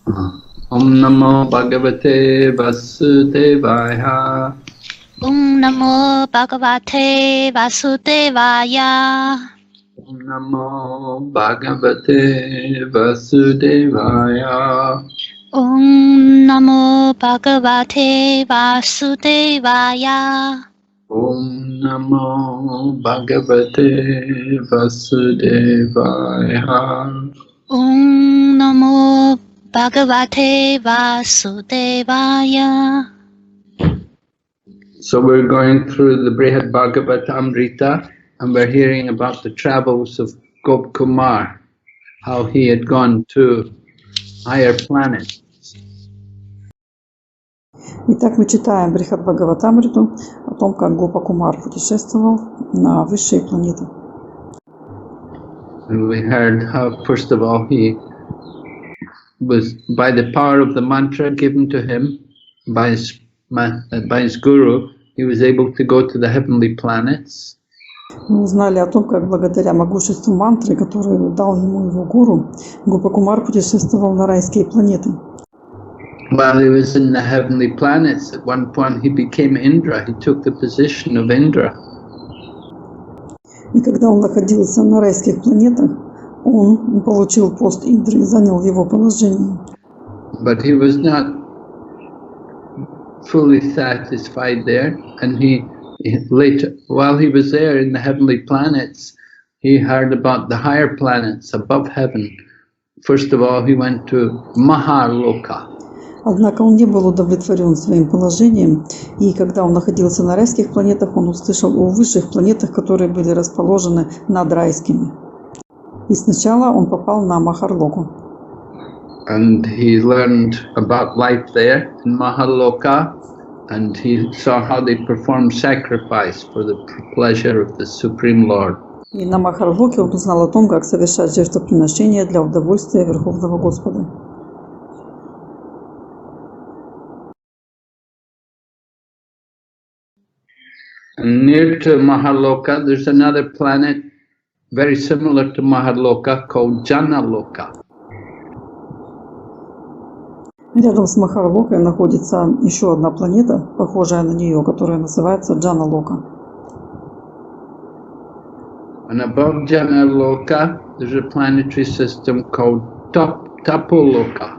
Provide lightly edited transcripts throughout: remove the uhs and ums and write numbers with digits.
Om Namo Bhagavate Vasudevaya. Om Namo Bhagavate Vasudevaya. Om Namo Bhagavate Vasudevaya. Om Namo Bhagavate Vasudevaya. Om Namo Bhagavate Vasudevaya. Om Namo Bhagavate Vasudevaya. So we're going through the Brihad-Bhagavatамрита and we're hearing about the travels of Gop Kumar, how he had gone to higher planets. Итак, мы читаем Брихад-Бхагаватамриту о том, как Гопа Кумар путешествовал на высшие планеты. And we heard how, first of all, he was, by the power of the mantra given to him by his guru, he was able to go to the heavenly planets. Мы узнали о том, как благодаря могуществу мантры, которую дал ему его гуру, Гопа Кумар путешествовал на райские планеты. While he was in the heavenly planets, at one point he became Indra. He took the position of Indra. И когда он находился на райских планетах, он получил пост Индры и занял его положение. But he was not fully satisfied there, and he later, while he was there in the heavenly planets, he heard about the higher planets above heaven. First of all, he went to Mahaloka. Однако он не был удовлетворен своим положением, и когда он находился на райских планетах, он услышал о высших планетах, которые были расположены над райскими. И сначала он попал на Махарлоку. And he learned about life there in Mahaloka, and he saw how they performed sacrifice for the pleasure of the Supreme Lord. И на Махарлоке он узнал о том, как совершать жертвоприношения для удовольствия Верховного Господа. And near to Mahaloka, there's another planet very similar to Mahaloka called Janaloka. Рядом с Махарлокой находится еще одна планета, похожая на нее, которая называется Джаналока. And above Janaloka, there's a planetary system called Tapoloka.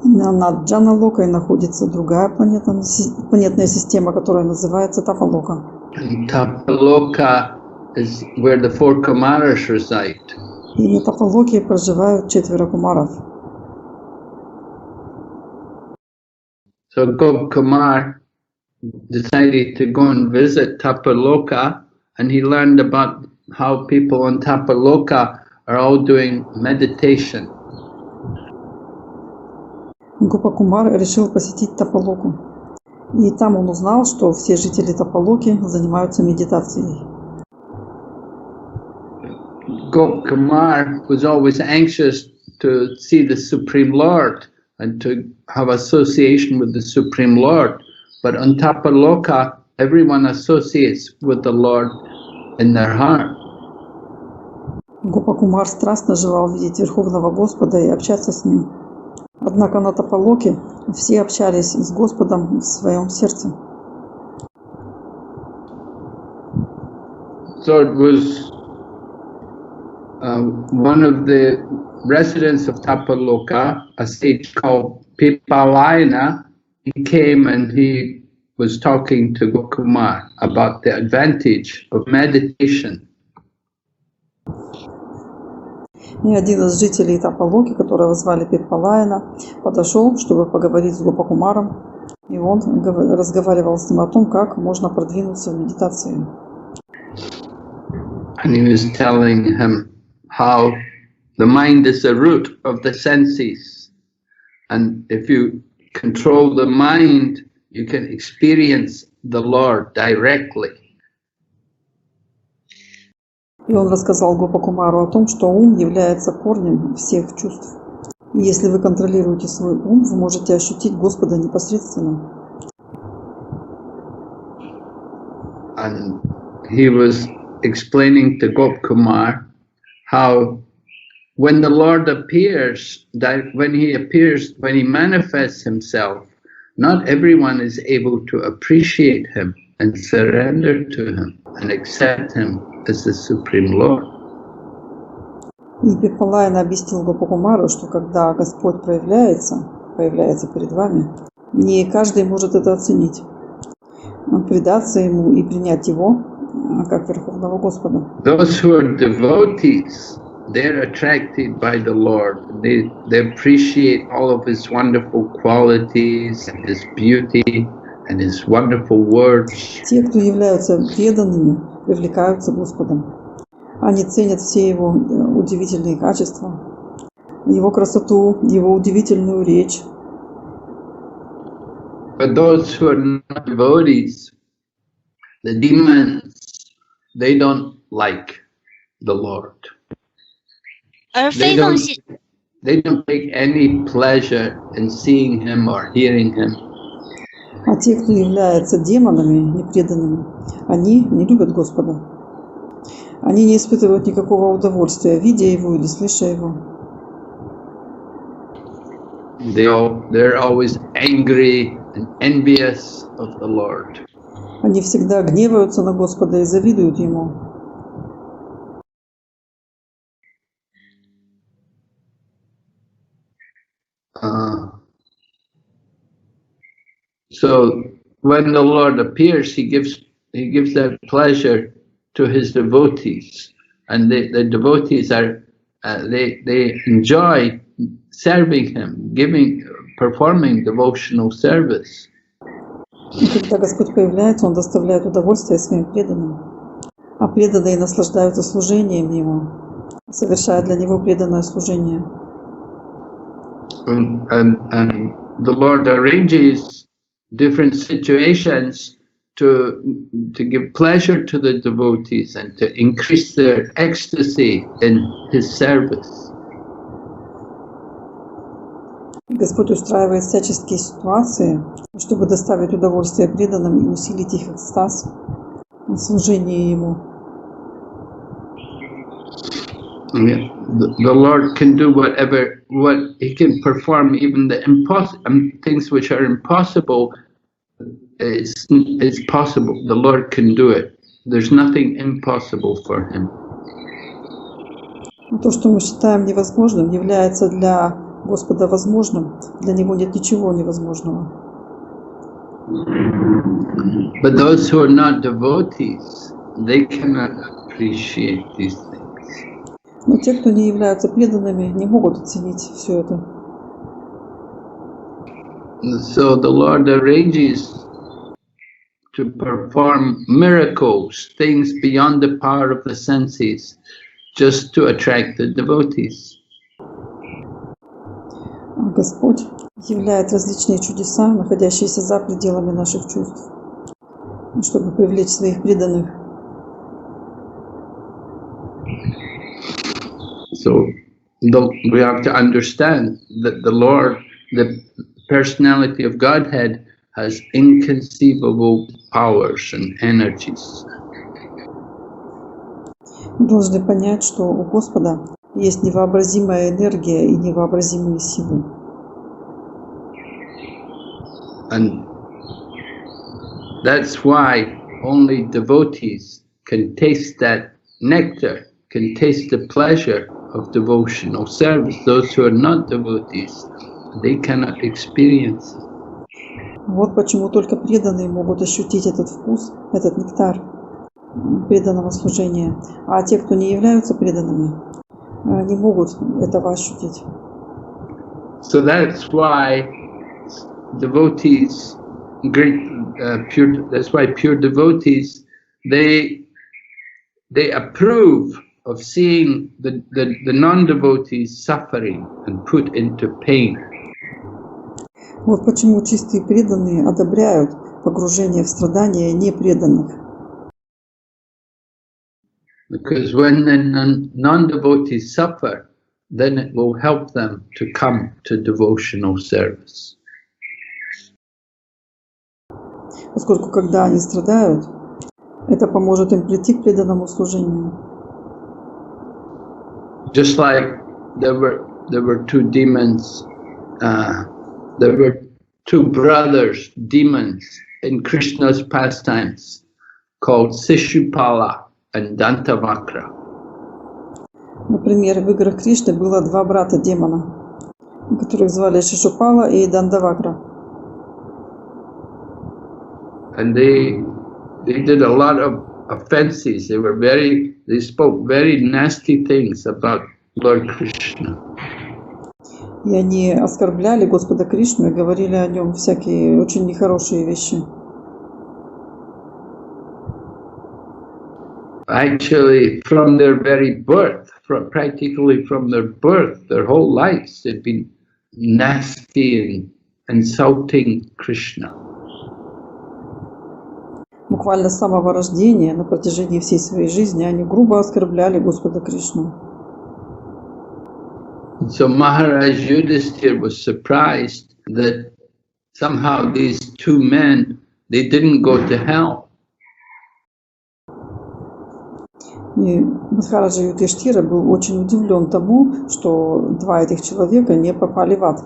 Над Джаналокой находится другая планетная система, которая называется Тафалока. And Tapoloka is where the four Kumaras reside. И на Тафалоке проживают 4 кумаров. So Gop Kumar decided to go and visit Tapaloka, and he learned about how people on Tapaloka are all doing meditation. Гопа Кумар решил посетить Тапалоку. И там он узнал, что все жители Тапалоки занимаются медитацией. Gop Kumar was always anxious to see the Supreme Lord and to have association with the Supreme Lord. But on Tapaloka, everyone associates with the Lord in their heart. Гопа Кумар страстно желал видеть Верховного Господа и общаться с Ним. Однако на Тапалоке все общались с Господом в своем сердце. So it was one of the residents of Tapaloka, a sage called Pipalayana. He came and he was talking to Gokumar about the advantage of meditation. И один из жителей Тапалоки, которого звали Пиппалайна, подошел, чтобы поговорить с Гопа Кумаром, и он разговаривал с ним о том, как можно продвинуться в медитации. And he was telling him how the mind is the root of the senses, and if you control the mind, you can experience the Lord directly. И он рассказал Гопа Кумару о том, что ум является корнем всех чувств. И если вы контролируете свой ум, вы можете ощутить Господа непосредственно. And he was explaining to Gop Kumar how when the Lord appears, when he manifests himself, not everyone is able to appreciate him and surrender to him and accept him as the Supreme Lord. И Пипалайна объяснил Гопакумару, что когда Господь проявляется перед вами, не каждый может это оценить, предаться ему и принять его как Верховного Господа. Those who are devotees, they're attracted by the Lord. They appreciate all of his wonderful qualities and his beauty and his wonderful words. Те, кто являются преданными, привлекаются Господом. Они ценят все его удивительные качества, его красоту, его удивительную речь. But those who are not devotees, the demons, they don't like the Lord. 而非众系 They don't take any pleasure in seeing him or hearing him. А те, кто являются демонами, непреданными, они не любят Господа. Они не испытывают никакого удовольствия, видя его или слыша его. They're always angry and envious of the Lord. Они всегда гневаются на Господа и завидуют ему. So when the Lord appears, he gives that pleasure to his devotees, and the devotees are they enjoy serving him, performing devotional service. И когда Господь появляется, Он доставляет удовольствие своим преданным, а преданные наслаждаются служением Ему, совершая для Него преданное служение. And the Lord arranges different situations to give pleasure to the devotees and to increase their ecstasy in his service. Господь устраивает всяческие ситуации, чтобы доставить удовольствие преданным и усилить их экстаз в служении Ему. The Lord can do what he can perform, even the things which are impossible is possible. The Lord can do it. There's nothing impossible for him. То, что мы считаем невозможным, является для Господа возможным. Для Него нет ничего невозможного. But those who are not devotees, they cannot appreciate these things. Но те, кто не являются преданными, не могут оценить все это. So the Lord arranges to perform miracles, things beyond the power of the senses, just to attract the devotees. Господь являет различные чудеса, находящиеся за пределами наших чувств, чтобы привлечь своих преданных. So we have to understand that the Lord, the personality of Godhead, has inconceivable powers and energies. Мы должны понять, что у Господа есть невообразимая энергия и невообразимые силы. And that's why only devotees can taste that nectar, can taste the pleasure of devotional service. Those who are not devotees, they cannot experience it. Вот почему только преданные могут ощутить этот вкус, этот нектар преданного служения. А те, кто не являются преданными, не могут этого ощутить. So that's why devotees, that's why pure devotees, they approve of seeing the non-devotees suffering and put into pain. Вот почему чистые преданные одобряют погружение в страдания непреданных. Because when the non-devotees suffer, then it will help them to come to devotional service. Поскольку когда они страдают, это поможет им прийти к преданному служению. Just like there were two demons. There were two brothers, demons, in Krishna's pastimes, called Sishupala and Dantavakra. Например, в играх Кришны было два брата демона, которых звали Шишупала и Дандавакра. And they did a lot of offenses. They spoke very nasty things about Lord Krishna. И они оскорбляли Господа Кришну и говорили о нем всякие очень нехорошие вещи. Actually, from their very birth, practically from their birth, their whole lives, they've been nasty and insulting Krishna. Буквально с самого рождения, на протяжении всей своей жизни, они грубо оскорбляли Господа Кришну. So Mахарадж Yudhishthira was surprised that somehow these two men, they didn't go to hell. И Махараджа Юдхиштхира был очень удивлен тому, что два этих человека не попали в ад.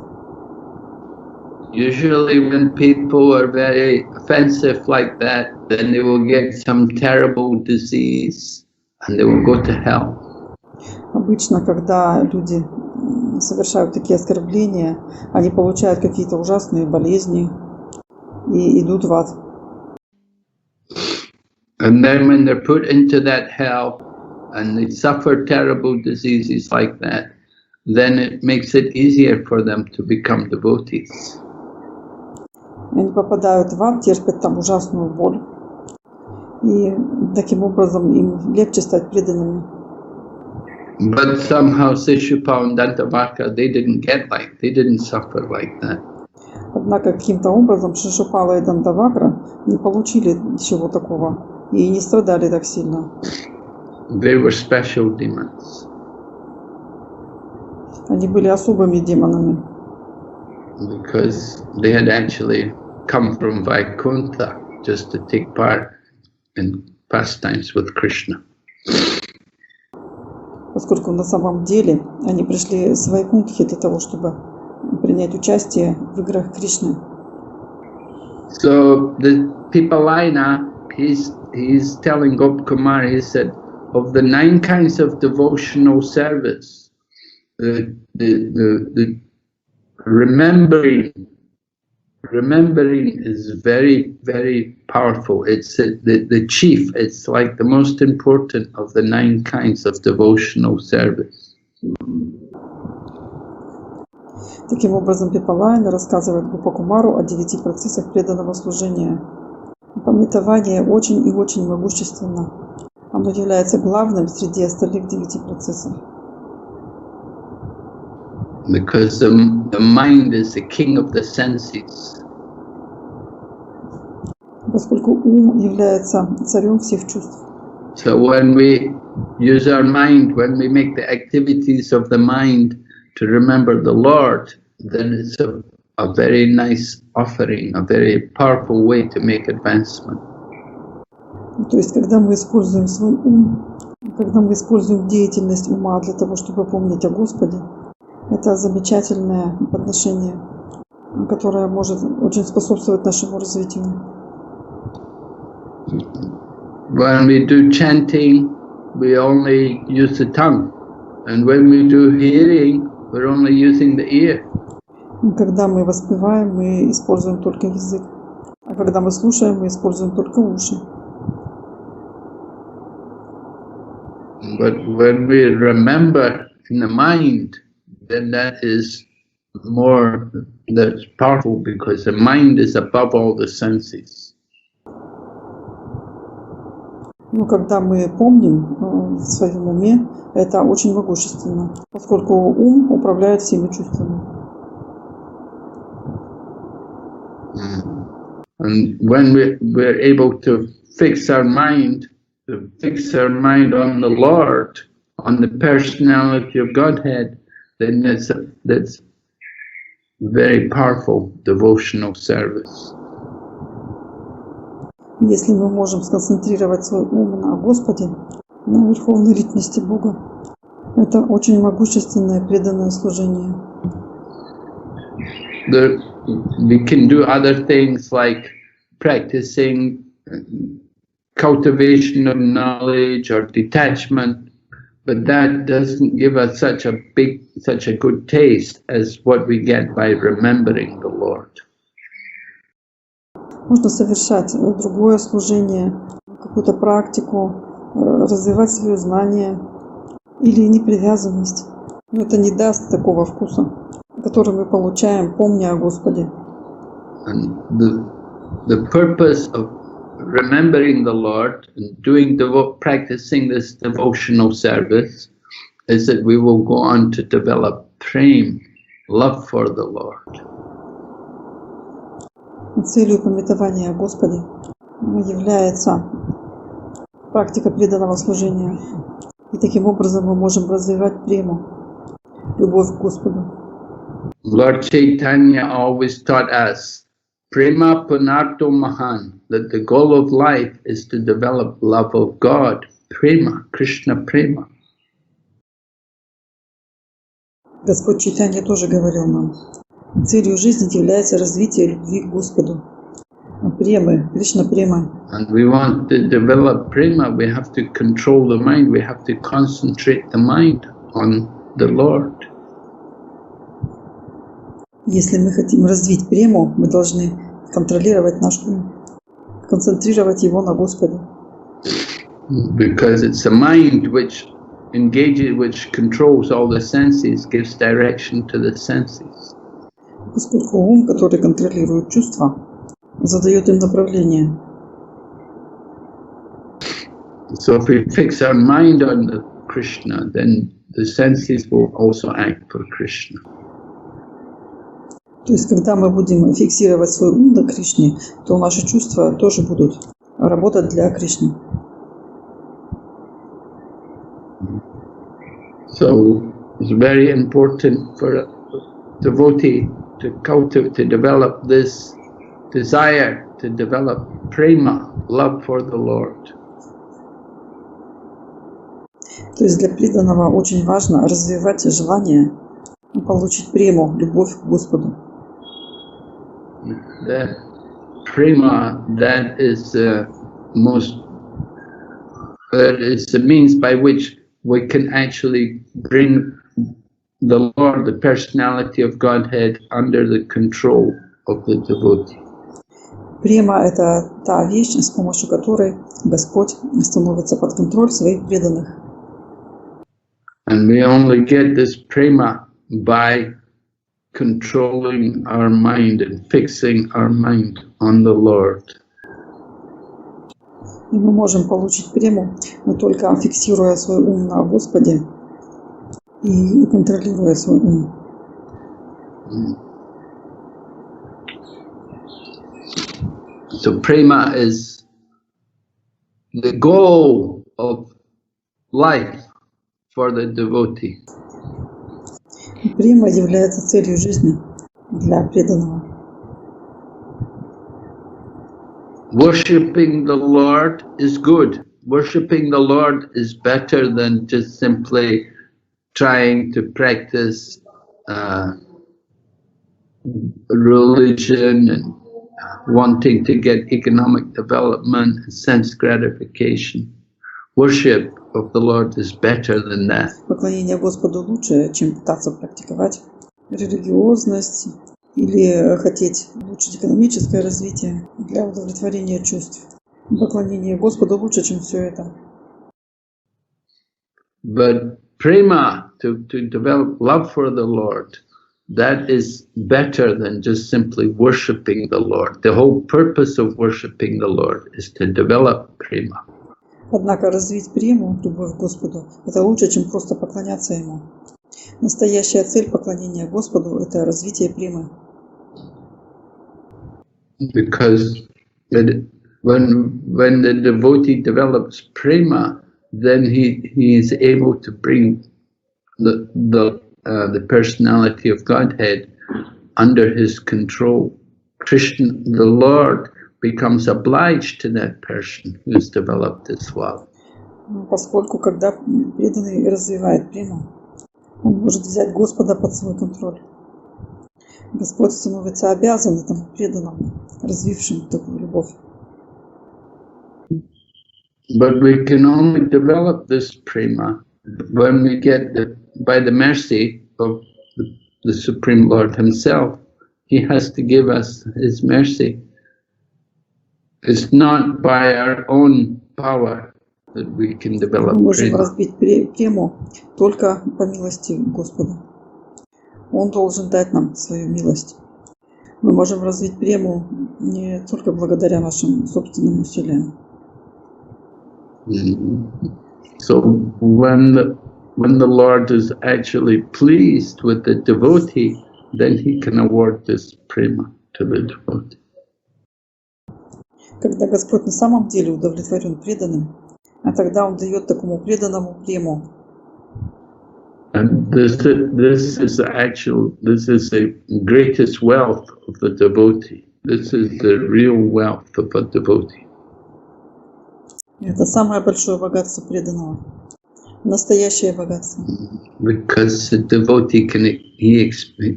Usually when people are very offensive like that, then they will get some terrible disease and they will go to hell. Обычно, когда люди совершают такие оскорбления, они получают какие-то ужасные болезни и идут в ад. And then when they're put into that hell and they suffer terrible diseases like that, then it makes it easier for them to become devotees. Они попадают в ад, терпят там ужасную боль. И таким образом им легче стать преданными. But somehow Sishupal and Dantavakra, they didn't suffer like that. Однако каким-то образом Шишупала и Дандавакра не получили ничего такого и не страдали так сильно. They were special demons. Они были особыми демонами. Because they had actually come from Vaikuntha just to take part in pastimes with Krishna. Поскольку на самом деле они пришли с Вайкунтхи для того, чтобы принять участие в играх Кришны. So the Pippalaina, he's telling Gopkumar, he said, of the 9 kinds of devotional service, the remembering is very, very powerful. It's the chief. It's like the most important of the 9 kinds of devotional service. Таким образом, Пипалайна рассказывает Гопакумару о 9 процессах преданного служения. Памятование очень и очень могущественно. Оно является главным среди остальных 9 процессов. Because the mind is the king of the senses. Поскольку ум является царем всех чувств. So when we use our mind, when we make the activities of the mind to remember the Lord, then it's a very nice offering, a very powerful way to make advancement. То есть, когда мы используем свой ум, когда мы используем деятельность ума для того, чтобы помнить о Господе, это замечательное подношение, которое может очень способствовать нашему развитию. When we do chanting, we only use the tongue, and when we do hearing, we're only using the ear. Когда мы воспеваем, мы используем только язык, а когда мы слушаем, мы используем только уши. But when we remember in the mind, then that is that's powerful, because the mind is above all the senses. Но когда мы помним в своем уме, это очень могущественно, поскольку ум управляет всеми чувствами. And when we're able to fix our mind on the Lord, on the personality of Godhead, then that's very powerful devotional service. Если мы можем сконцентрировать свой ум на Господе, на верховной личности Бога, Это очень могущественное преданное служение. We can do other things like practicing cultivation of knowledge or detachment, but that doesn't give us such a good taste as what we get by remembering the Lord. Можно совершать другое служение, какую-то практику, развивать свое знание или непривязанность. Но это не даст такого вкуса, который мы получаем, помня о Господе. And the purpose of remembering the Lord and practicing this devotional service is that we will go on to develop prema, love for the Lord. Целью памятования о Господе является практика преданного служения. И таким образом мы можем развивать прему, любовь к Господу. Lord Chaitanya always taught us prema punarto mahan, that the goal of life is to develop love of God, prema, Krishna prema. Господь Чайтанья тоже говорил нам, целью жизни является развитие любви к Господу, премы, Кришна према. And we want to develop prema, we have to control the mind, we have to concentrate the mind on the Lord. Если мы хотим развить прему, мы должны контролировать наш ум, концентрировать его на Господе. Because it's the mind which engages, which controls all the senses, gives direction to the senses. Поскольку ум, который контролирует чувства, задает им направление. So if we fix our mind on the Krishna, then the senses will also act for Krishna. То есть, когда мы будем фиксировать свой ум на Кришне, то наши чувства тоже будут работать для Кришны. So it's very important for a devotee to develop this desire, to develop prema, love for the Lord. То есть для преданного очень важно развивать желание получить прему, любовь к Господу. That prema, that is the means by which we can actually bring the Lord, the personality of Godhead, under the control of the devotee. Према – это та вещь, с помощью которой Господь становится под контроль своих преданных. And we only get this prema by controlling our mind and fixing our mind on the Lord. И мы можем получить прему, но только фиксируя свой ум на Господе и контролируя свой ум. So prema is the goal of life for the devotee. Према является целью жизни для преданного. Worshipping the Lord is good. Worshipping the Lord is better than just simply trying to practice religion and wanting to get economic development and sense gratification. Worship of the Lord is better than that. Поклонение Господу лучше, чем пытаться практиковать религиозность или хотеть улучшить экономическое развитие для удовлетворения чувств. Поклонение Господу лучше, чем все это. But prema, to develop love for the Lord, that is better than just simply worshipping the Lord. The whole purpose of worshipping the Lord is to develop prema. Однако развить прему, любовь к Господу, это лучше, чем просто поклоняться Ему. Настоящая цель поклонения Господу – это развитие премы. Because when the devotee develops prema, then he is able to bring the personality of Godhead under his control. Krishna, the Lord, becomes obliged to that person who has developed this love. Поскольку когда преданный развивает прему, он может взять Господа под свой контроль. Господь становится обязан этому преданному, развившему такую любовь. But we can only develop this prema when we get by the mercy of the Supreme Lord Himself. He has to give us His mercy. It's not by our own power that we can develop Мы можем prema. разбить прему только по милости Господа. Он должен дать нам свою милость. Мы можем развить прему не только благодаря нашим собственным усилиям. So when the Lord is actually pleased with the devotee, then He can award this prema to the devotee. Когда Господь на самом деле удовлетворен преданным, а тогда Он дает такому преданному прему. And this is the greatest wealth of the devotee. This is the real wealth of a devotee. Это самое большое богатство преданного. Настоящее богатство. Because the devotee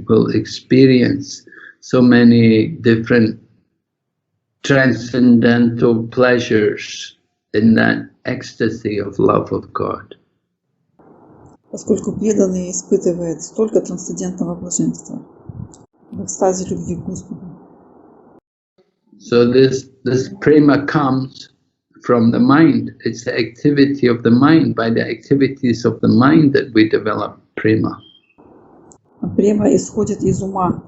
will experience so many different transcendental pleasures in that ecstasy of love of God. Поскольку преданный испытывает столько трансцендентного блаженства в экстазе любви к Господу. So this prema comes from the mind. It's the activity of the mind. By the activities of the mind that we develop prema. Према исходит из ума.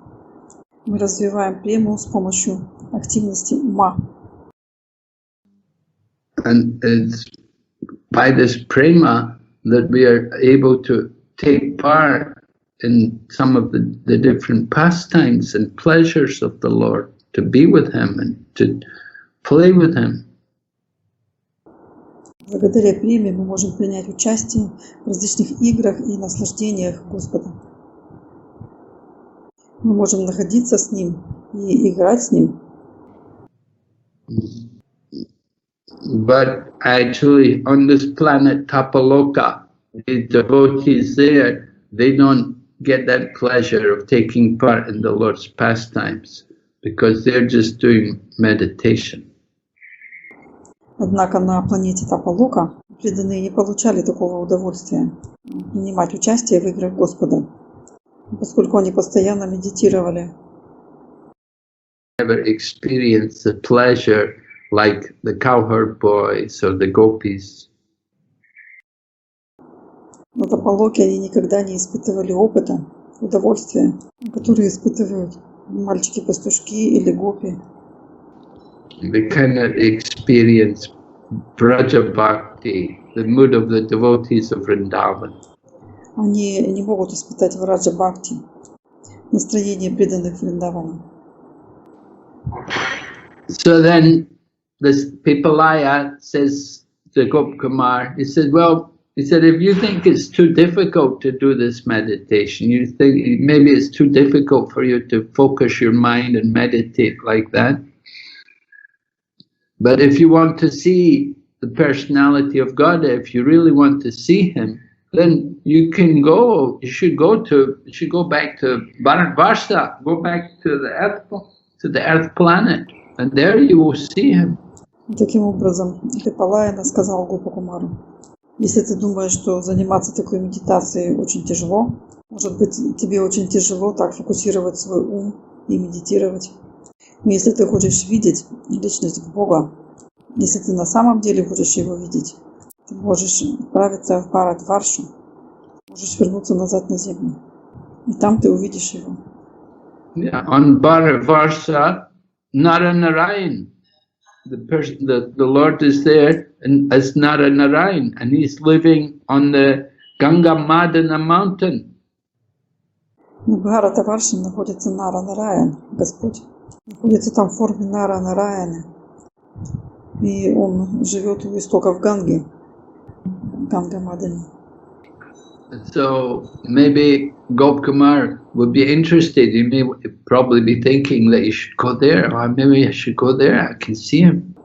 Мы развиваем прему с помощью активности ума. And it's by this prema that we are able to take part in some of the different pastimes and pleasures of the Lord, to be with Him and to play with Him. Благодаря преме мы можем принять участие в различных играх и наслаждениях Господа. Мы можем находиться с Ним и играть с Ним. But actually, on this planet Tapaloka, the devotees there, they don't get that pleasure of taking part in the Lord's pastimes because they're just doing meditation. Однако на планете Тапалока преданные не получали такого удовольствия принимать участие в играх Господа, поскольку они постоянно медитировали. Never experience the pleasure like the cowherd boys or the gopis. На Тапалоке они никогда не испытывали опыта, удовольствия, которые испытывают мальчики-пастушки или гопи. They cannot experience Braja Bhakti, the mood of the devotees of Vrindavan. Они не могут испытать Враджа Бхакти, настроение преданных Вриндавана. So then this Pipalaya says to Gopkumar, he said, if you think it's too difficult to do this meditation, you think maybe it's too difficult for you to focus your mind and meditate like that. But if you want to see the personality of God, if you really want to see Him, then you can go. You should go back to Bharatvarsha, go back to the earth planet, and there you will see Him. Таким образом, Пипалаяна сказал Гопакумару: если ты думаешь, что заниматься такой медитацией очень тяжело, может быть, тебе очень тяжело так фокусировать свой ум и медитировать. Но если ты хочешь видеть личность Бога, если ты на самом деле хочешь Его видеть, ты можешь отправиться в Бхаратваршу, можешь вернуться назад на землю, и там ты увидишь Его. Yeah, on Bharatvarsha, Nara-Narayan, the Lord is there as Nara-Narayan, and He's living on the Ganga Madana mountain. На Бхаратварше находится Нара-Нараян, Господь. Находится там в форме Нара-Нараяна. И Он живет у истоков Ганги, Ганга-Мадани. So maybe Gopkumar would be interested. He may probably be thinking that he should go there, or maybe I should go there, I can see Him.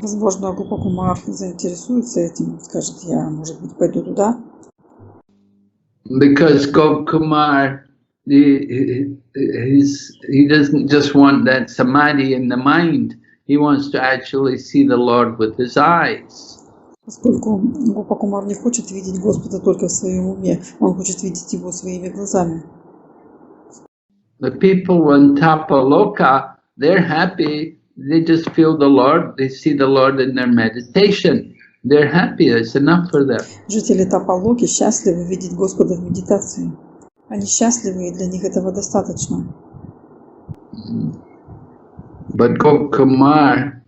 Возможно, Гопа Кумар заинтересуется этим, скажет, я, может быть, пойду туда. Because Gopkumar, he doesn't just want that samadhi in the mind, he wants to actually see the Lord with his eyes. Поскольку Гопа Кумар не хочет видеть Господа только в своем уме, он хочет видеть Его своими глазами. The people on Tapaloka, they're happy, they just feel the Lord, they see the Lord in their meditation. They're happy, it's enough for them. Жители Тапалоки счастливы видеть Господа в медитации. Они счастливы, и для них этого достаточно. But Gopkumar,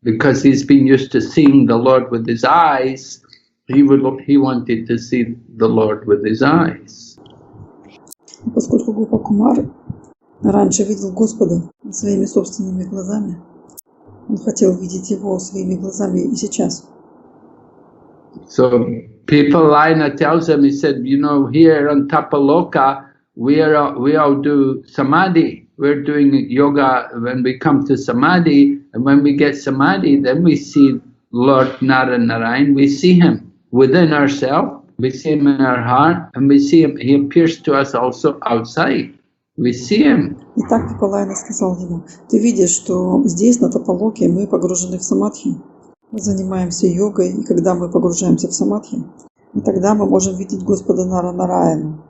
because he's been used to seeing the Lord with his eyes, he wanted to see the Lord with his eyes. Поскольку Гопа Кумар раньше видел Господа своими собственными глазами, он хотел видеть Его своими глазами и сейчас. So people, Laina tells him, he said, you know, here on Tapaloka, we all do samadhi. We're doing yoga when we come to samadhi, and when we get samadhi, then we see Lord Narayana, we see him within ourselves, we see him in our heart, and we see him, he appears to us also outside. We see him. И так Пипалайна сказал ему, ты видишь, что здесь, на Тапалоке, мы погружены в самадхи. Мы занимаемся йогой, и когда мы погружаемся в самадхи, тогда мы можем видеть Господа Нараяну.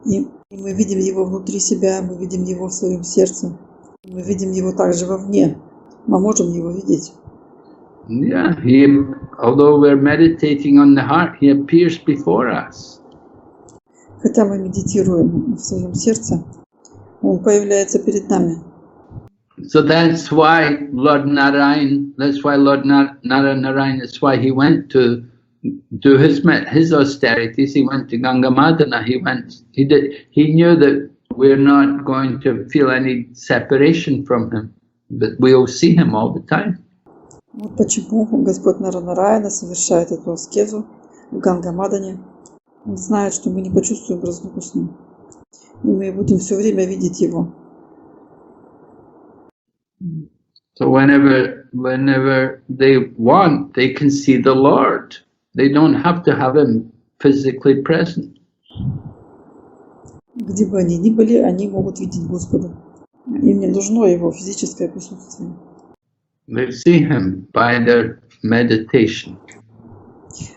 И мы видим Его внутри себя, мы видим Его в своем сердце, мы видим Его также вовне. Мы можем Его видеть. Yeah, although we're meditating on the heart, he appears before us. Хотя мы медитируем в своем сердце, Он появляется перед нами. So that's why Lord Narayan, that's why he went to do his austerities. He went to Gangamadana. He knew that we're not going to feel any separation from him, but we'll see him all the time. Вот почему Господь Нараяна совершает эту аскезу в Гангамадане. Он знает, что мы не почувствуем разлуку с ним, и мы будем все время видеть Его. So whenever they want, they can see the Lord. They don't have to have him physically present. Где бы они ни были, они могут видеть Господа. Им не нужно Его физическое присутствие. They see him by their meditation.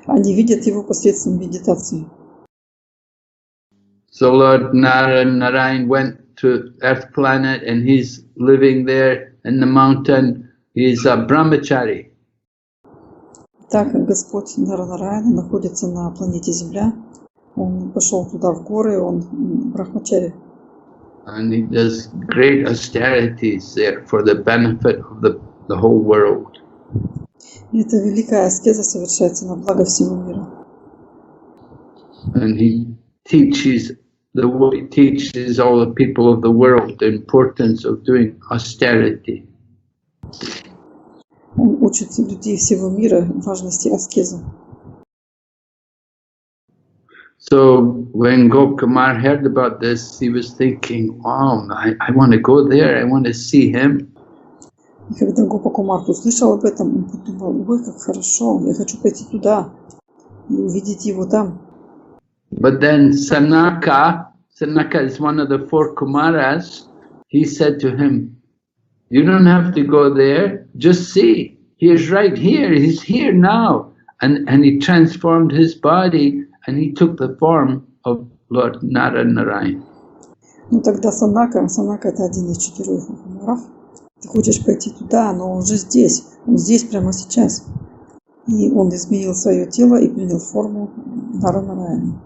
Они видят Его посредством медитации. So Lord Narayan went to Earth planet and he's living there in the mountain. He's a brahmachari. Так Господь Нараяна находится на планете Земля. Он пошел туда в горы, он брахмачари. And he does great austerities there for the benefit of the whole world. И эта великая аскеза совершается на благо всего мира. And he teaches all the people of the world the importance of doing austerity. Он учит людей всего мира важности аскезы. So when Gopkumar heard about this, he was thinking, wow, I want to go there, I want to see him. И когда Гопа Кумар услышал об этом, он подумал, ой, как хорошо, я хочу пойти туда и увидеть Его там. But then Sanaka is one of the 4 Kumaras, he said to him, you don't have to go there, just see, he is right here, he's here now. And he transformed his body and he took the form of Lord Narayana. Ну тогда Санака это один из 4 кумаров. Ты хочешь пойти туда, но он же здесь, он здесь прямо сейчас. И он изменил свое тело и принял форму Нараяна.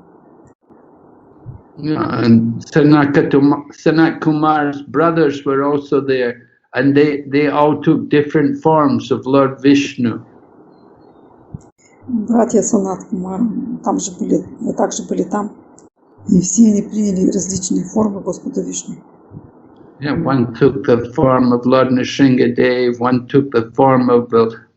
Yeah, and Sanat Kumar's brothers were also there, and they all took different forms of Lord Vishnu. Братья Санат Кумар также были там, и все они приняли различные формы Господа Вишну. Yeah, one took the form of Lord Nrsingadev, one took the form of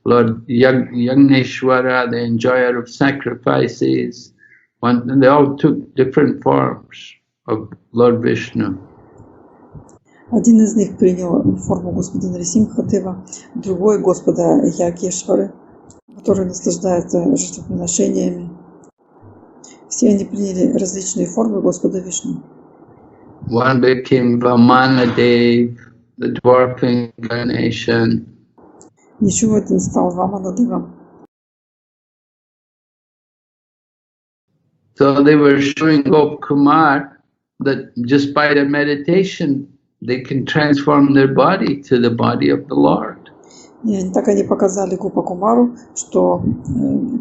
Lord Yagneshwara, the enjoyer of sacrifices. And they all took different forms of Lord Vishnu. Один из них принял форму Господа Нарасимха, другой Господа Ягешвары, который наслаждается жертвоприношениями. Все они приняли различные формы Господа Вишну. One became Vamanadev, the dwarf incarnation. Еще один стал Ваманадевом. So they were showing Gop Kumar that just by their meditation they can transform their body to the body of the Lord. И так они показали Гопа Кумару, что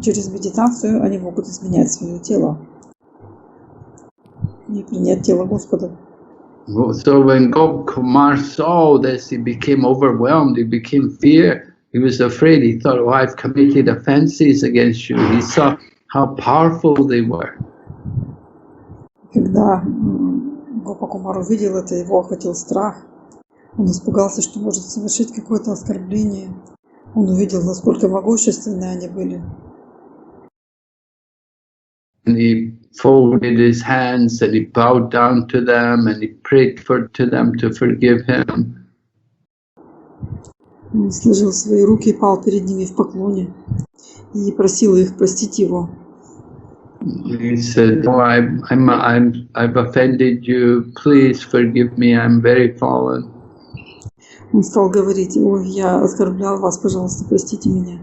через медитацию они могут изменять свое тело и принять тело Господа. So when Gop Kumar saw this, he became overwhelmed, he became fear. He was afraid, he thought, oh, I've committed offenses against you. He saw how powerful they were. Когда Гопа Кумар увидел это, его охватил страх. Он испугался, что может совершить какое-то оскорбление. Он увидел, насколько могущественны они были. And he folded his hands and he bowed down to them and he prayed to them to forgive him. Он сложил свои руки и пал перед ними в поклоне и просил их простить его. He said, "Oh, I've offended you. Please forgive me. I'm very fallen." Он стал говорить: ой, я оскорблял вас, пожалуйста, простите меня.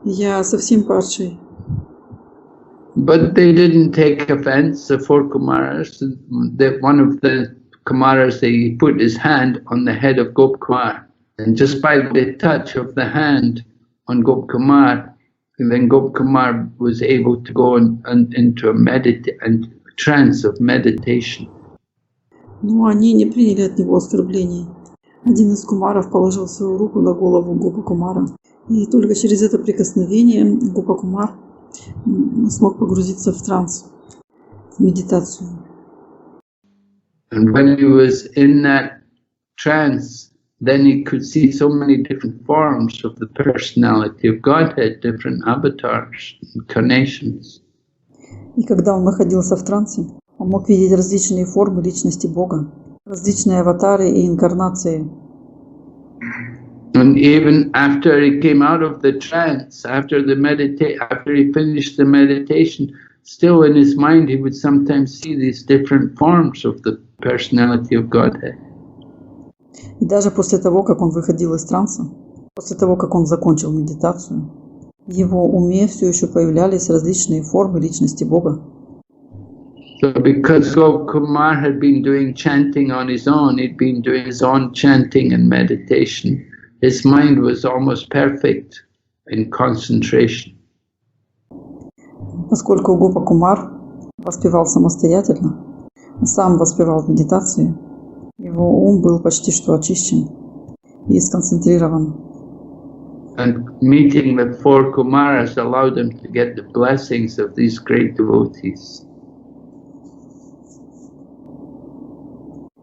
Я совсем падший. But they didn't take offense, the four Kumaras. One of the Kumaras, he put his hand on the head of Gop Kumar. And just by the touch of the hand on Gop Kumar, and then Gop Kumar was able to go into a trance of meditation. Но они не приняли от него оскорблений. Один из кумаров положил свою руку на голову Гопа Кумара. И только через это прикосновение Гопа Кумар смог погрузиться в транс, в медитацию. And when he was in that trance, then he could see so many different forms of the personality of Godhead, different avatars, incarnations. И когда он находился в трансе, он мог видеть различные формы личности Бога, различные аватары и инкарнации. And even after he came out of the trance, after he finished the meditation, still in his mind he would sometimes see these different forms of the personality of Godhead. И даже после того, как он выходил из транса, после того, как он закончил медитацию, в его уме все еще появлялись различные формы личности Бога. So because Gop Kumar had been doing chanting on his own, he'd been doing his own chanting and meditation, his mind was almost perfect in concentration. Поскольку Гопа Кумар воспевал самостоятельно, сам воспевал в медитации, его ум был почти что очищен и сконцентрирован. And meeting the four Kumaras allowed him to get the blessings of these great devotees.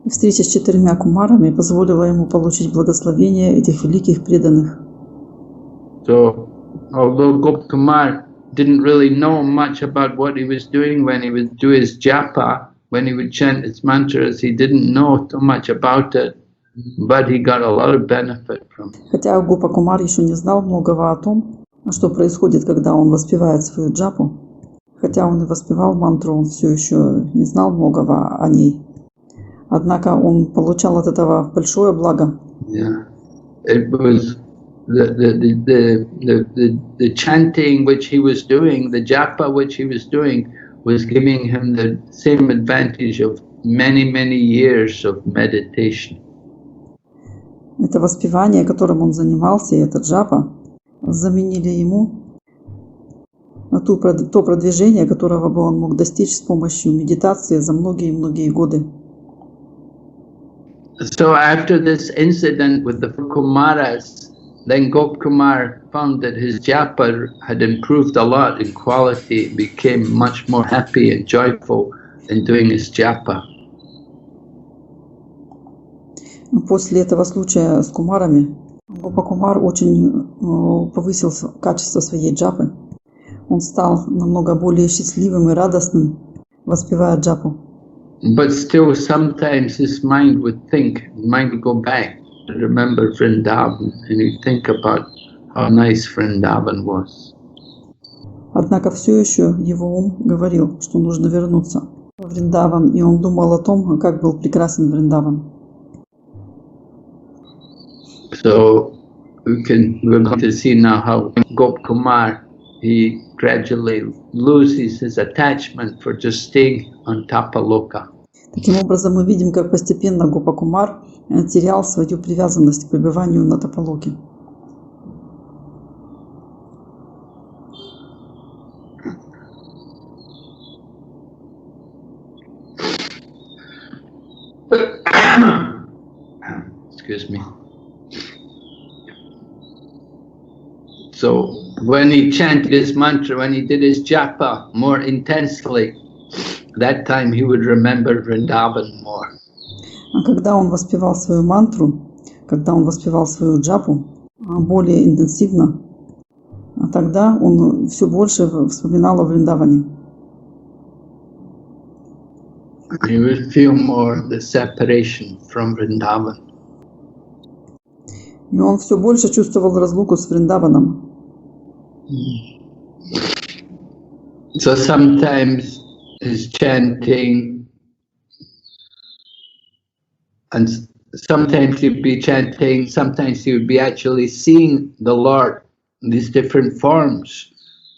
Встреча с 4 кумарами позволила ему получить благословение этих великих преданных. So, although Gop Kumar didn't really know much about what he was doing when he would do his japa, when he would chant his mantras, he didn't know so much about it, but he got a lot of benefit from it. Хотя Гопа Кумар еще не знал многого о том, что происходит, когда он воспевает свою джапу, хотя он и воспевал мантру, он все еще не знал многого о ней. Однако он получал от этого большое благо. Yeah, it was the chanting which he was doing, the japa which he was doing, was giving him the same advantage of many years of meditation. Это воспевание, которым он занимался, и эта джапа, заменили ему то продвижение, которого бы он мог достичь с помощью медитации за многие годы. So after this incident with the Kumaras, then Gop Kumar found that his japa had improved a lot in quality, became much more happy and joyful in doing his japa. После этого случая с кумарами, Гопа Кумар очень повысил качество своей джапы. Он стал намного более счастливым и радостным, воспевая джапу. But still, sometimes his mind would go back to remember Vrindavan, and he'd think about how nice Vrindavan was. Однако все еще его ум говорил, что нужно вернуться в Вриндаван, и он думал о том, как был прекрасен Вриндаван. So we're going to see now how Gopkumar, he gradually loses his attachment for just staying on Tapaloka. Таким образом, мы видим, как постепенно Гопакумар терял свою привязанность к пребыванию на Тапалоке. Excuse me. So when he chanted his mantra, when he did his japa more intensely, that time he would remember Vrindavan more. А когда он воспевал свою мантру, когда он воспевал свою джапу более интенсивно, тогда он все больше вспоминал о Вриндаване. He would feel more the separation from Vrindavan. И он все больше чувствовал разлуку с Вриндаваном. So sometimes he's chanting, and sometimes he'd be chanting, sometimes he would be actually seeing the Lord in these different forms.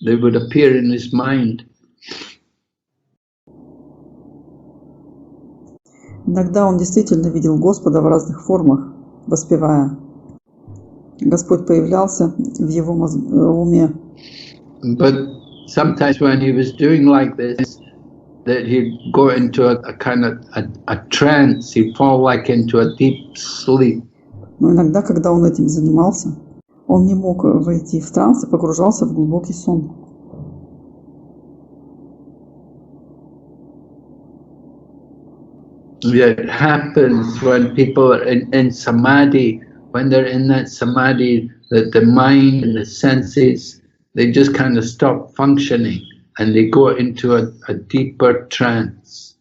They would appear in his mind. Иногда он действительно видел Господа в разных формах, воспевая. Господь появлялся в его уме. But sometimes when he was doing like this, that he'd go into a kind of a trance, he'd fall like into a deep sleep. Но иногда, когда он этим занимался, он не мог войти в транс и погружался в глубокий сон. It happens when people are in samadhi, when they're in that samadhi, that the mind and the senses, they just kind of stop functioning and they go into a deeper trance.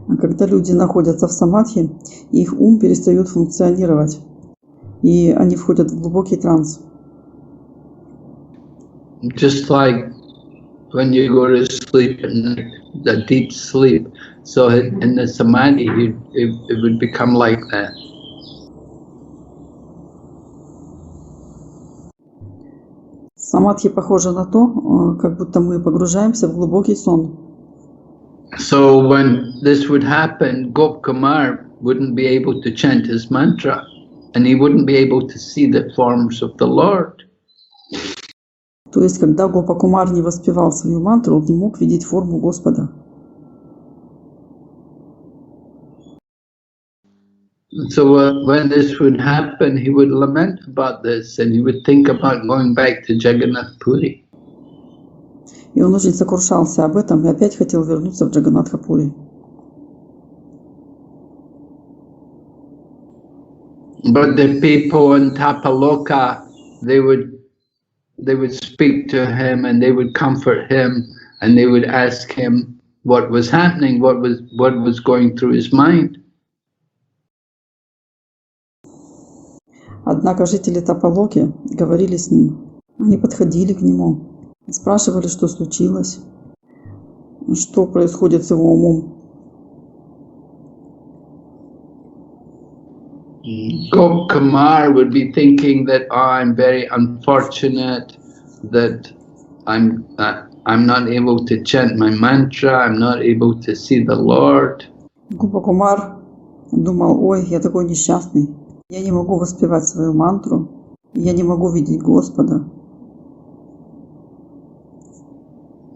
А когда люди находятся в самадхи, их ум перестает функционировать, и они входят в глубокий транс. Just like when you go to sleep in a deep sleep, so in the samadhi, it would become like that. Самадхи похоже на то, как будто мы погружаемся в глубокий сон. So when this would happen, Gopkumar wouldn't be able to chant his mantra, and he wouldn't be able to see the forms of the Lord. То есть, когда Гопакумар не воспевал свою мантру, он не мог видеть форму Господа. So when this would happen, he would lament about this, and he would think about going back to Jagannath Puri. И он очень сокрушался об этом и опять хотел вернуться в Джаганнатха-Пури. But the people in Tapaloka, they would speak to him and they would comfort him and they would ask him what was happening, what was going through his mind. Однако жители Тапалоки говорили с ним. Они подходили к нему, спрашивали, что случилось, что происходит с его умом. Gopkumar would be thinking that, oh, I'm very unfortunate that I'm not able to chant my mantra, I'm not able to see the Lord. Гопакумар думал, ой, я такой несчастный, я не могу воспевать свою мантру, я не могу видеть Господа.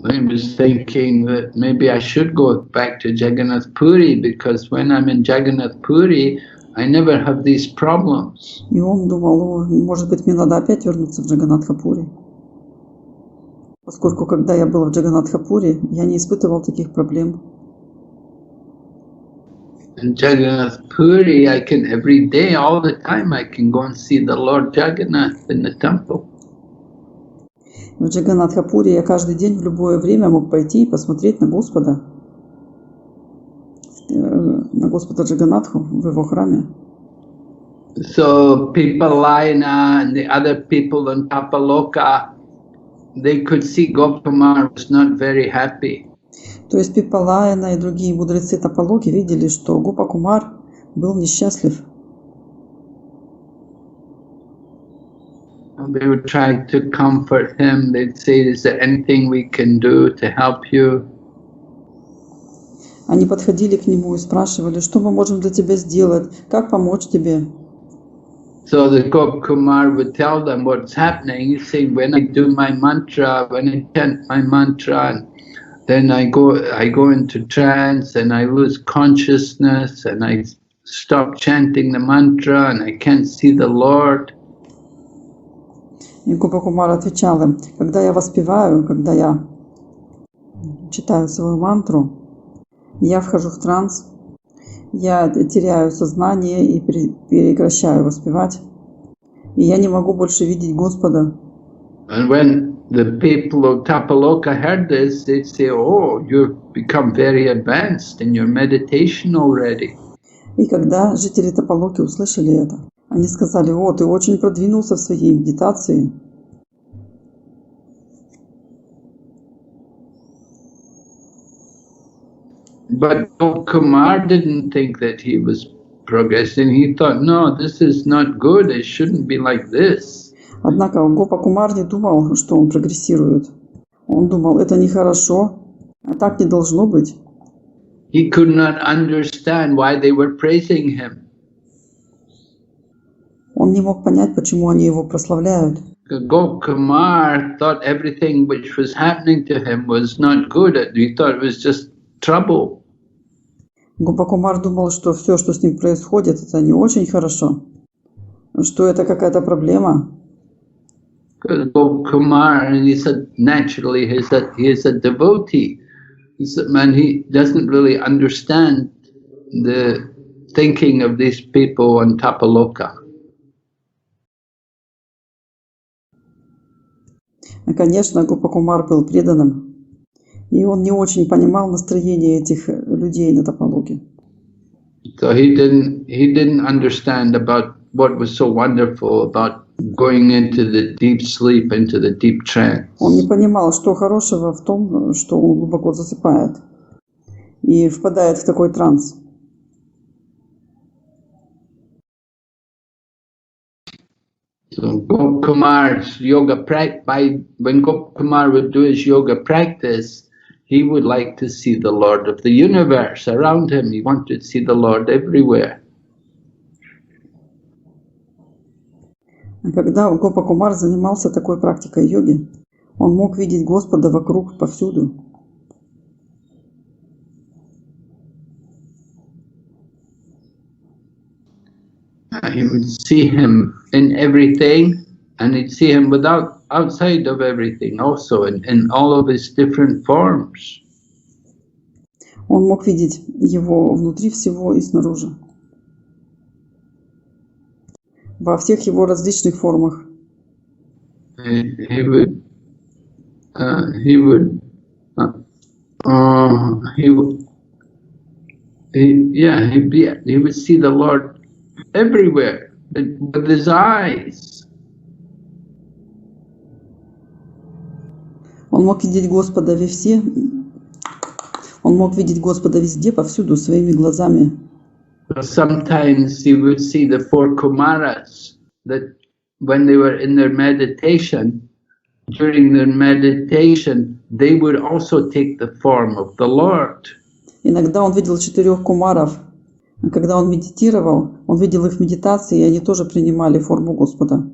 I was thinking that maybe I should go back to Jagannath Puri, because when I'm in Jagannath Puri, I never have these problems. И он думал, может быть, мне надо опять вернуться в Джаганнатха-Пури. Поскольку, когда я был в Джаганнатха-Пури, я не испытывал таких проблем. In Jagannath Puri, I can every day, all the time, I can go and see the Lord Jagannath in the temple. В Джаганнатхапуре я каждый день в любое время мог пойти и посмотреть на Господа Джаганнатху в его храме. So Pipalayana and the other people on Tapaloka, they could see Gopakumar was not very happy. То есть Пипалаяна и другие мудрецы Тапалоки видели, что Гопакумар был несчастлив. They would try to comfort him. They'd say, "Is there anything we can do to help you?" Они подходили к нему и спрашивали, что мы можем для тебя сделать, как помочь тебе. So the Gopakumar would tell them what's happening. He'd say, when I do my mantra, when I chant my mantra, and then I go into trance and I lose consciousness and I stop chanting the mantra and I can't see the Lord. И Гопакумар отвечал им, когда я воспеваю, когда я читаю свою мантру, я вхожу в транс, я теряю сознание и прекращаю воспевать, и я не могу больше видеть Господа. And when the people of Tapaloka heard this, they'd say, "Oh, you've become very advanced in your meditation already." И когда жители Тапалоки услышали это, они сказали, о, ты очень продвинулся в своей медитации. But Gopakumar didn't think that he was progressing. He thought, no, this is not good. It shouldn't be like this. Однако Гопакумар не думал, что он прогрессирует. Он думал, это нехорошо, а так не должно быть. He could not understand why they were praising him. Он не мог понять, почему они его прославляют. Gopakumar thought everything which was happening to him was not good. He thought it was just trouble. Гопакумар думал, что все, что с ним происходит, это не очень хорошо, что это какая-то проблема. Gopakumar, and he said naturally he is a devotee. And he doesn't really understand the thinking of these people on Tapaloka. Конечно, Гопакумар был преданным, и он не очень понимал настроение этих людей на Тапалоке. So he didn't understand about what was so wonderful about going into the deep sleep, into the deep trance. Он не понимал, что хорошего в том, что он глубоко засыпает и впадает в такой транс. So Gopakumar's yoga practice, when Gopakumar would do his yoga practice, he would like to see the Lord of the universe around him. He wanted to see the Lord everywhere. Когда Гопакумар занимался такой практикой йоги, он мог видеть Господа вокруг, повсюду. He would see him in everything, and he'd see him outside of everything also, in all of his different forms. Он мог видеть его внутри всего и снаружи, во всех его различных формах. He would see the Lord everywhere with his eyes. Он мог видеть Господа везде. Он мог видеть Господа везде, повсюду, своими глазами. Sometimes he would see the four Kumaras, that when they were in their meditation, during their meditation, they would also take the form of the Lord. Иногда он видел 4 кумаров. Когда он медитировал, он видел их в медитации, и они тоже принимали форму Господа.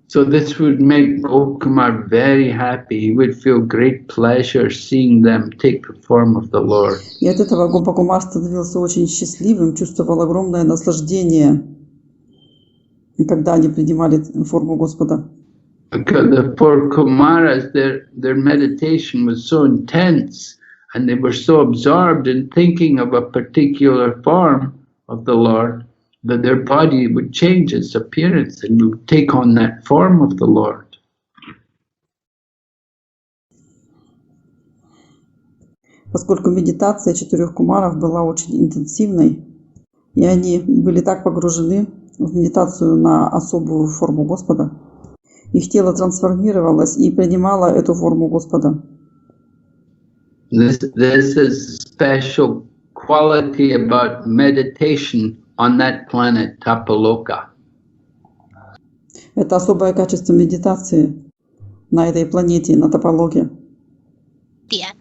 So this would make Gopakumar very happy. He would feel great pleasure seeing them take the form of the Lord. И от этого Гопакумар становился очень счастливым, чувствовал огромное наслаждение, когда они принимали форму Господа. Because the four Kumaras, their meditation was so intense, and they were so absorbed in thinking of a particular form of the Lord, that their body would change its appearance and would take on that form of the Lord. Поскольку медитация 4 кумаров была очень интенсивной, и они были так погружены в медитацию на особую форму Господа, их тело трансформировалось и принимало эту форму Господа. This is special quality about meditation on that planet, Tapaloka. Это особое качество медитации на этой планете, на Тапалоке.点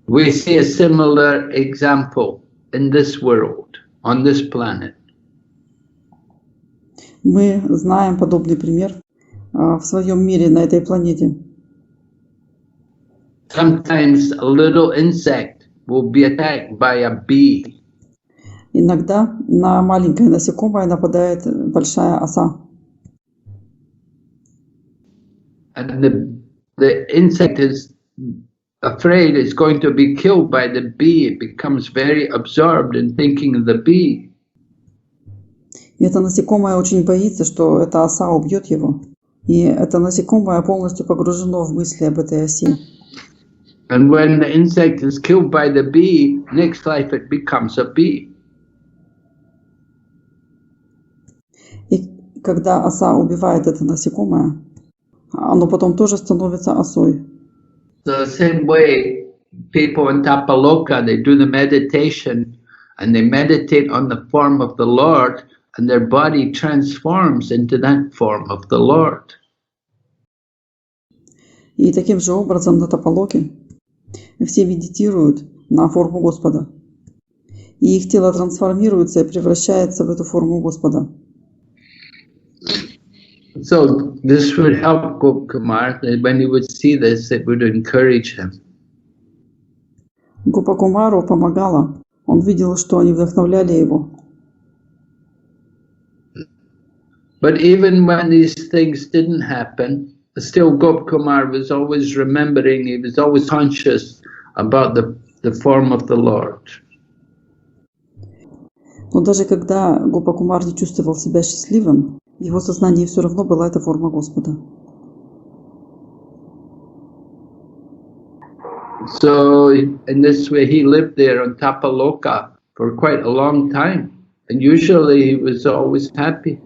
We see a similar example in this world, on this planet. Мы знаем подобный пример в своем мире, на этой планете. Sometimes a little insect will be attacked by a bee. Иногда на маленькое насекомое нападает большая оса. And the insect is afraid it's going to be killed by the bee. It becomes very absorbed in thinking of the bee. И это насекомое очень боится, что эта оса убьет его. И это насекомое полностью погружено в мысли об этой осе. And when the insect is killed by the bee, next life it becomes a bee. И когда оса убивает это насекомое, оно потом тоже становится осой. So the same way, people in Tapaloka, they do the meditation and they meditate on the form of the Lord, and their body transforms into that form of the Lord. И таким же образом на Тапалоке все медитируют на форму Господа. И их тело трансформируется и превращается в эту форму Господа. So this would help Gopkumar, that when he would see this, it would encourage him. Гопакумару помогало. Он видел, что они вдохновляли его. But even when these things didn't happen, still Gopkumar was always remembering, he was always conscious about the form of the Lord. Но даже когда Гопакумар не чувствовал себя счастливым, в его сознании все равно была эта форма Господа. So in this way he lived there on Tapaloka for quite a long time, and usually he was always happy.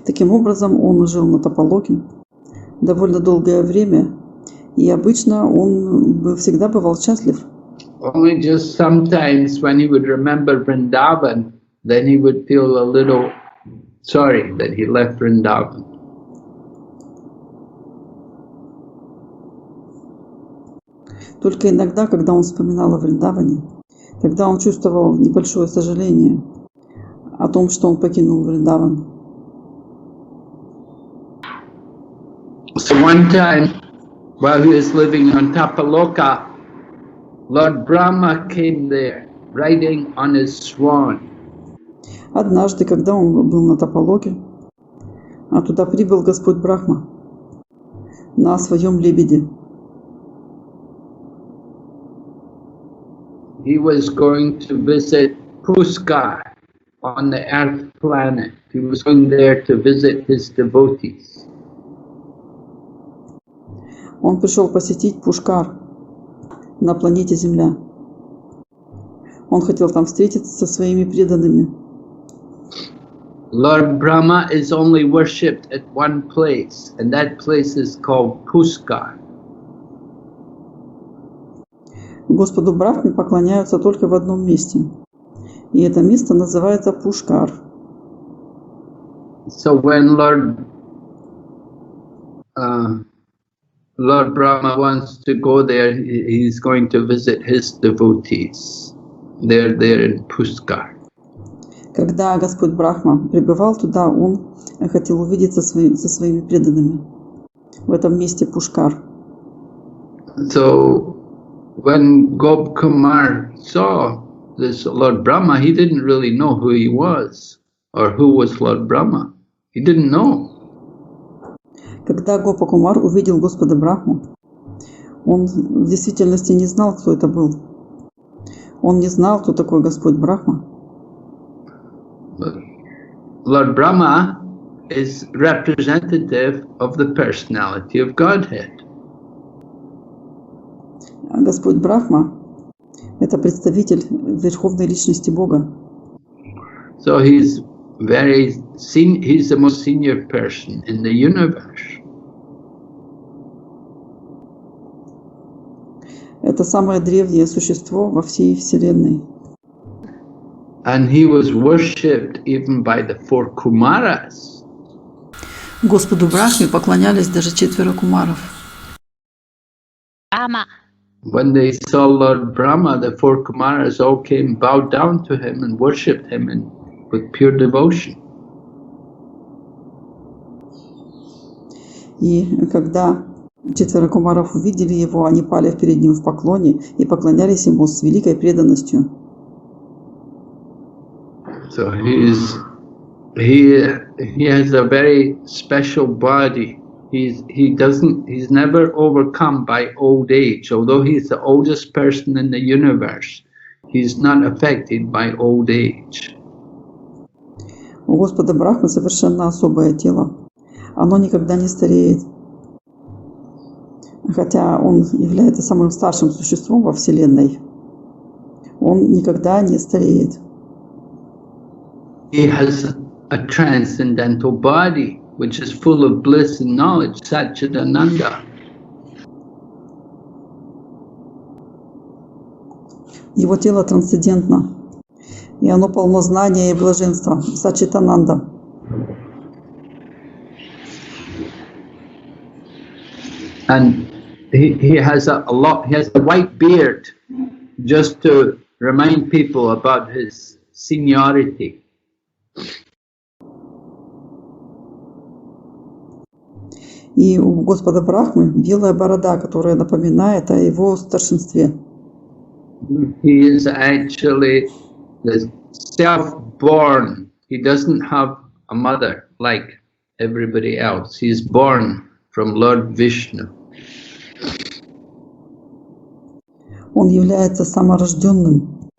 Таким образом, он жил на Тапалоке довольно долгое время, и обычно он всегда бывал счастлив. Only just sometimes when he would remember Vrindavan, then he would feel a little sorry that he left Vrindavan. Только иногда, когда он вспоминал о Вриндаване, тогда он чувствовал небольшое сожаление о том, что он покинул Вриндаван. So one time, while he was living on Tapaloka, Lord Brahma came there, riding on his swan. Однажды, когда он был на Тапалоке, туда прибыл Господь Брахма на своем лебеде. He was going to visit Puskar on the earth planet. He was going there to visit his devotees. Он пришел посетить Пушкар на планете Земля. Он хотел там встретиться со своими преданными. Lord Brahma is only worshipped at one place, and that place is called Puskar. Господу Брахме поклоняются только в одном месте. И это место называется Пушкар. So when Lord Brahma wants to go there, he's going to visit his devotees. They're there in Puskar. Когда Господь Брахма прибывал туда, он хотел увидеться со своими преданными в этом месте Пушкар. So when Gopkumar saw this Lord Brahma, he didn't really know who he was or who was Lord Brahma. He didn't know. Когда Гопакумар увидел Господа Брахму, он в действительности не знал, кто это был. Он не знал, кто такой Господь Брахма. Lord Brahma is representative of the personality of Godhead. А Господь Брахма – это представитель Верховной Личности Бога. So he's he's the most senior person in the universe. Это самое древнее существо во всей Вселенной. And he was worshipped even by the 4 Kumaras. Господу Брахме поклонялись даже 4 кумаров. Brahma. When they saw Lord Brahma, the 4 Kumaras all came, bowed down to him and worshipped him with pure devotion. И когда 4 кумаров увидели его, они пали перед ним в поклоне и поклонялись ему с великой преданностью. So he has a very special body. He's never overcome by old age. Although he's the oldest person in the universe, he's not affected by old age. У Господа Брахмы совершенно особое тело. Оно никогда не стареет. Хотя он является самым старшим существом во Вселенной, он никогда не стареет. He has a transcendental body, which is full of bliss and knowledge, Satchidananda. Его тело трансцендентно, и оно полно знания и блаженства, Сачитананда. And he has a white beard, just to remind people about his seniority. И у Господа Брахмы белая борода, которая напоминает о его старшинстве. He is actually the self-born. He doesn't have a mother like everybody else. He is born from Lord Vishnu. Он является саморожденным.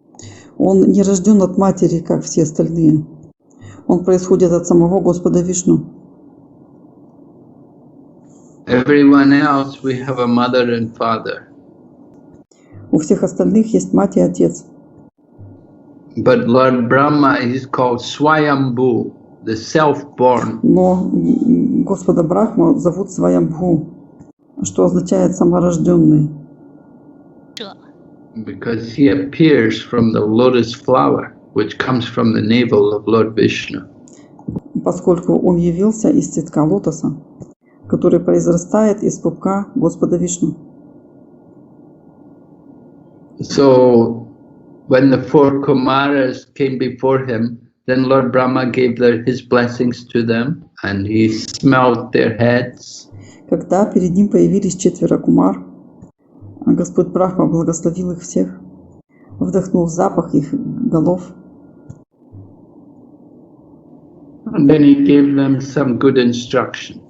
Он не рожден от матери, как все остальные. Он происходит от самого Господа Вишну. Everyone else, we have a mother and father. У всех остальных есть мать и отец. But Lord Brahma is called Swayambhu, the self-born. Но Господа Брахму зовут Сваямбху, что означает саморожденный. Sure. Because he appears from the lotus flower, which comes from the navel of Lord Vishnu. Поскольку он явился из цветка лотоса, который произрастает из пупка Господа Вишну. So, when the 4 Kumaras came before him, then Lord Brahma gave his blessings to them, and he smelled their heads. Когда перед ним появились 4 кумар, Господь Брахма благословил их всех, вдохнул запах их голов. And then he gave them some good instruction.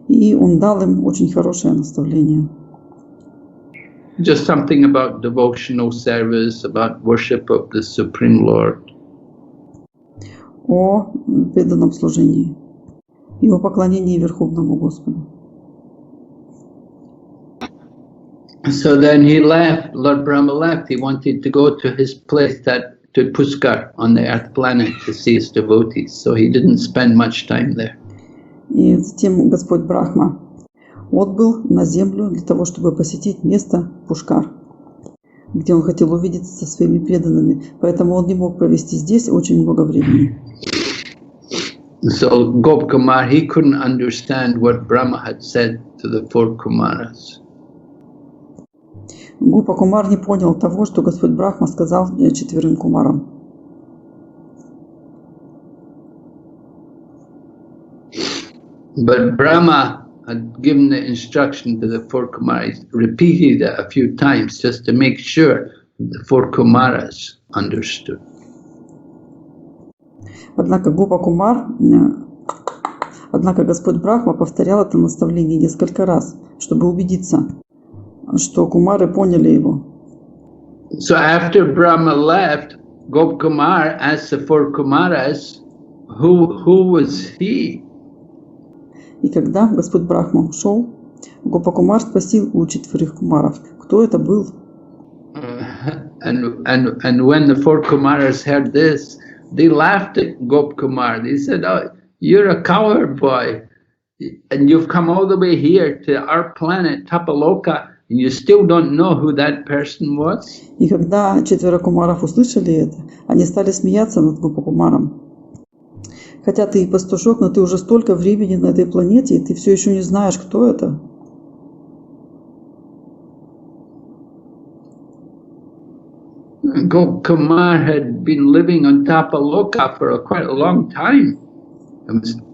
И он дал им очень хорошее наставление. Just something about devotional service, about worship of the Supreme Lord. О преданном служении и о поклонении Верховному Господу. So then he left, Lord Brahma left. He wanted to go to his place, to Puskar on the earth planet, to see his devotees. So he didn't spend much time there. И затем Господь Брахма отбыл на землю для того, чтобы посетить место Пушкар, где он хотел увидеться со своими преданными. Поэтому он не мог провести здесь очень много времени. So Gopkumar, he couldn't understand what Brahma had said to the 4 Kumaras. Гопа Кумар не понял того, что Господь Брахма сказал 4 кумарам. But Brahma had given the instruction to the 4 Kumaras, repeated it a few times just to make sure the 4 Kumaras understood. Однако Господь Брахма повторял это наставление несколько раз, чтобы убедиться, что кумары поняли его. So after Brahma left, Gopkumar asked the 4 Kumaras, who was he? И когда Господь Брахма ушел, Гопакумар спросил у 4 кумаров, кто это был. And when the 4 Kumaras heard this, they laughed at Gopkumar. They said, "Oh, you're a coward boy, and you've come all the way here to our planet, Tapaloka, and you still don't know who that person was?" И когда 4 кумаров услышали это, они стали смеяться над Гопакумаром. Хотя ты и пастушок, но ты уже столько времени на этой планете, и ты все еще не знаешь, кто это. Gopkumar had been living on Tapaloka for quite a long time,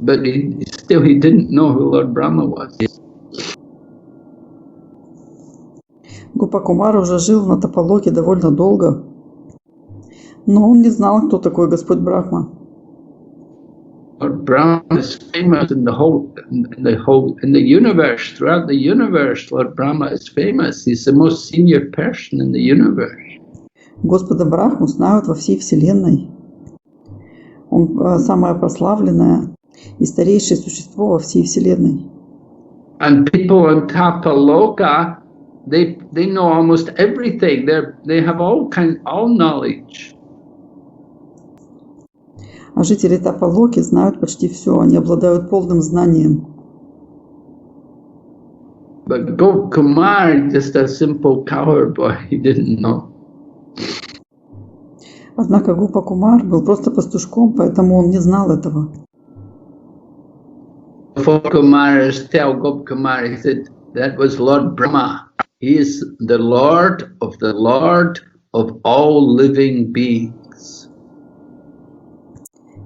but he didn't know who Lord Brahma was. Гопакумар уже жил на Тапалоке довольно долго, но он не знал, кто такой Господь Брахма. Lord Brahma is famous in the universe, throughout the universe. Lord Brahma is famous. He's the most senior person in the universe. Господа Брахму знают во всей Вселенной. Он самое прославленное и старейшее существо во всей Вселенной. And people on Tapaloka, they know almost everything. They have all knowledge. А жители Тапалоки знают почти все, они обладают полным знанием. But Gopkumar, just a simple coward boy, he didn't know. Однако Гопакумар был просто пастушком, поэтому он не знал этого. Four Kumaras tell Gopkumar, he said, that was Lord Brahma. He is the Lord of all living beings.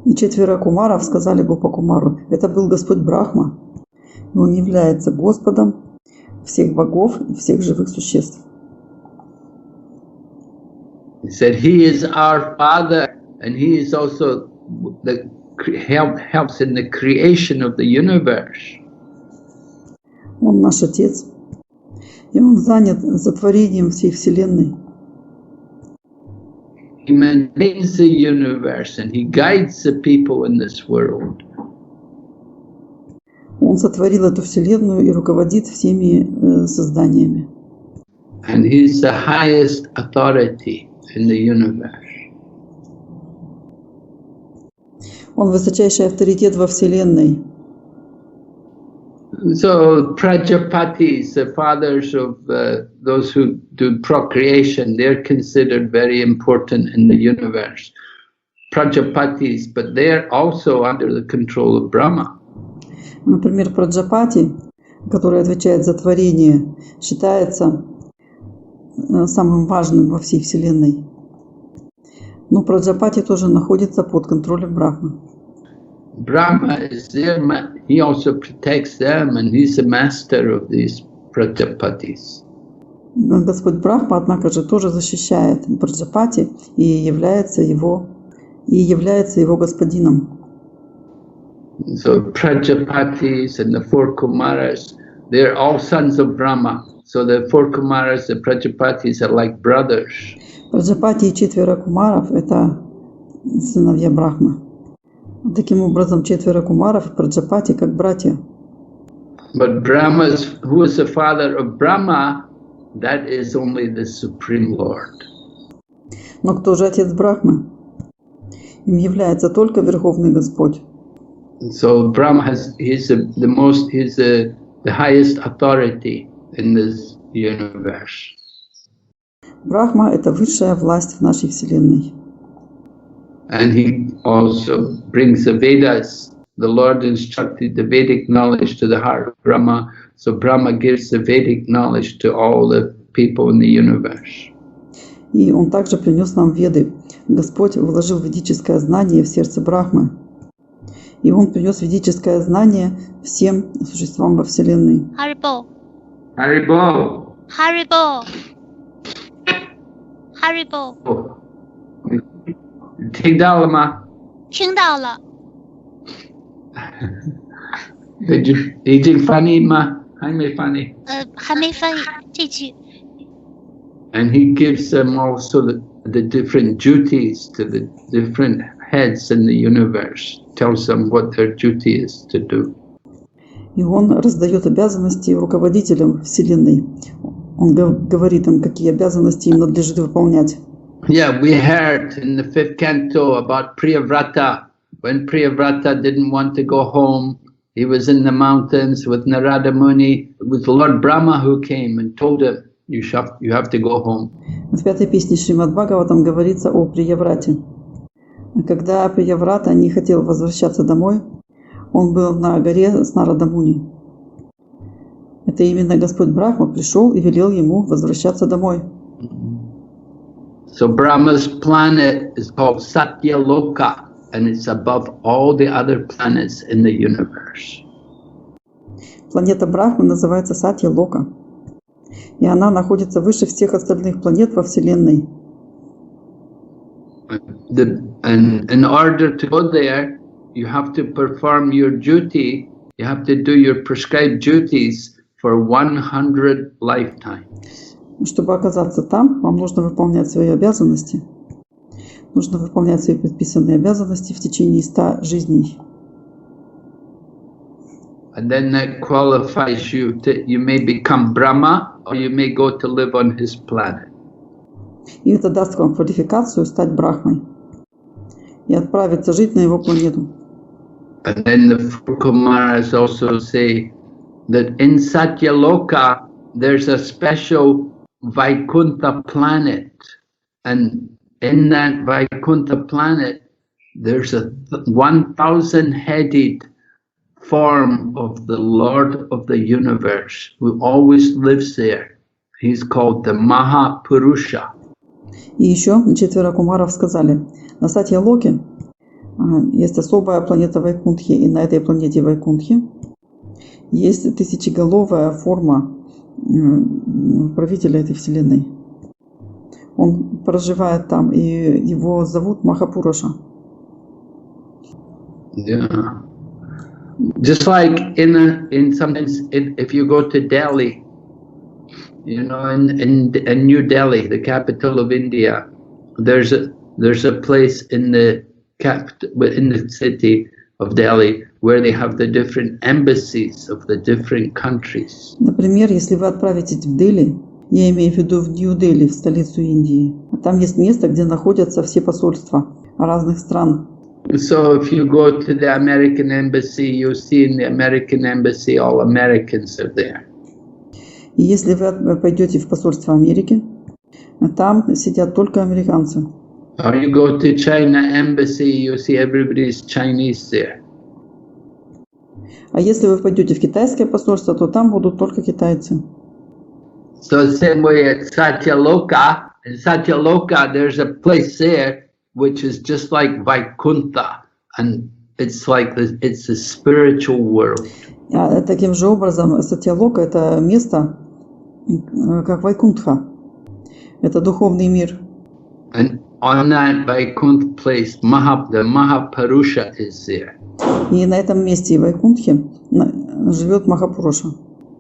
И 4 кумаров сказали Гопакумару, это был Господь Брахма, и он является Господом всех богов и всех живых существ. He said, he is our father, and he is also helps in the creation of the universe. Он наш Отец, и Он занят сотворением всей Вселенной. He maintains the universe and he guides the people in this world. Он сотворил эту Вселенную и руководит всеми созданиями. And he is the highest authority in the universe. Он высочайший авторитет во Вселенной. So Prajapatis, the fathers of those who do procreation, they're considered very important in the universe. Prajapatis, but they're also under the control of Brahma. Например, Праджапати, который отвечает за творение, считается самым важным во всей Вселенной. Но Праджапати тоже находится под контролем Брахмы. Brahma is there, he also protects them, and he's the master of these Prajapatis. Господь Брахма, однако же, тоже защищает Праджапати и является его господином. So Prajapatis and the 4 Kumaras, they're all sons of Brahma. So the 4 Kumaras, the Prajapatis are like brothers. Праджапати и 4 кумаров – это сыновья Брахмы. Таким образом, 4 кумаров и Праджапати как братья. But Brahma, who is the father of Brahma, that is only the Supreme Lord. Но кто же отец Брахмы? Им является только Верховный Господь. So Brahma he's the highest authority in this universe. Брахма – это высшая власть в нашей Вселенной. And he also brings the Vedas. The Lord instructed the Vedic knowledge to the heart of Brahma, so Brahma gives the Vedic knowledge to all the people in the universe. И он также принес нам Веды. Господь вложил ведическое знание в сердце Брахмы. И он принес ведическое знание всем существам во Вселенной. Харибо. Haribol. Харибо. Харибо. 听到了吗？听到了。已经翻译吗？还没翻译。还没翻译这句。And he gives them also the different duties to the different heads in the universe. Tells them what their duty is to do. И он раздает обязанности руководителям Вселенной. Он говорит им, какие обязанности им надлежит выполнять. Yeah, we heard in the 5th canto about Priyavrata. When Priyavrata didn't want to go home, he was in the mountains with Narada Muni. It was Lord Brahma who came and told him, you have to go home. В 5-й песне Шримад-Бхагаватам говорится о Прияврате. Когда Прияврата не хотел возвращаться домой, он был на горе с Нарада Муни. Это именно Господь Брахма пришел и велел ему возвращаться домой. So Brahma's planet is called Satyaloka, and it's above all the other planets in the universe. Планета Брахмы называется Сатья-Лока, и она находится выше всех остальных планет во Вселенной. And in order to go there, you have to perform your duty, you have to do your prescribed duties for 100 lifetimes. Чтобы оказаться там, вам нужно выполнять свои обязанности. Нужно выполнять свои предписанные обязанности в течение 100 жизней. And then that qualifies you you may become Brahma or you may go to live on his planet. И это даст вам квалификацию стать Брахмой и отправиться жить на его планету. And then the four Kumaras also say that in Satyaloka there's a special Vaikuntha planet, and in that Vaikuntha planet there's a 1,000-headed form of the Lord of the universe who always lives there. He's called the Mahapurusha. И еще 4 кумаров сказали, на Сатья-Локе есть особая планета Вайкунтхи, и на этой планете Вайкунтхи есть тысячеголовая форма правителя этой вселенной. Он проживает там, и его зовут Махапуруша. Yeah. Just like sometimes if you go to Delhi, you know, in New Delhi, the capital of India, there's a place in the city of Delhi where they have the different embassies of the different countries. Например, если вы отправитесь в Дели, я имею в виду в Нью-Дели, в столицу Индии, там есть место, где находятся все посольства разных стран. So if you go to the American embassy, you'll see in the American embassy all Americans are there. И если вы пойдете в посольство Америки, там сидят только американцы. Or you go to China embassy, you'll see everybody's Chinese there. А если вы пойдете в китайское посольство, то там будут только китайцы. So the same way at Satyaloka, in Satyaloka there's a place there which is just like Vaikuntha, and it's like it's a spiritual world. Таким же образом, Сатья-Лока – это место, как Вайкунтха. Это духовный мир. And on that Vaikuntha place, the Mahapurusha is there. И на этом месте Вайкунтхи живет Махапуруша.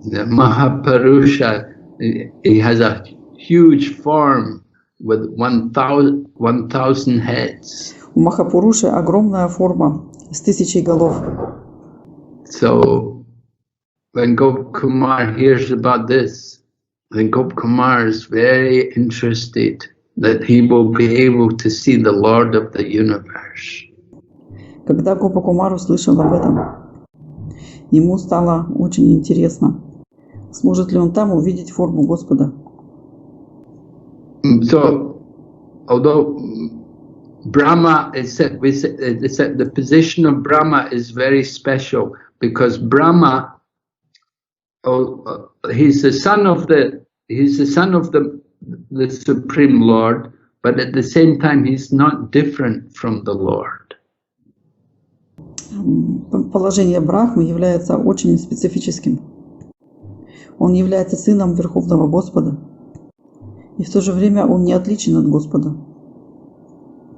The Mahapurusha, he has a huge form with 1,000 heads. У Махапуруши огромная форма с 1000 голов. So when Gopkumar hears about this, then Gopkumar is very interested that he will be able to see the Lord of the universe. Когда Гопа-Кумар услышал об этом, ему стало очень интересно, сможет ли он там увидеть форму Господа. So, although Brahma is said, the position of Brahma is very special because Brahma, he's the son of the Supreme Lord, but at the same time he's not different from the Lord. Положение Брахмы является очень специфическим. Он является сыном Верховного Господа, и в то же время он не отличен от Господа.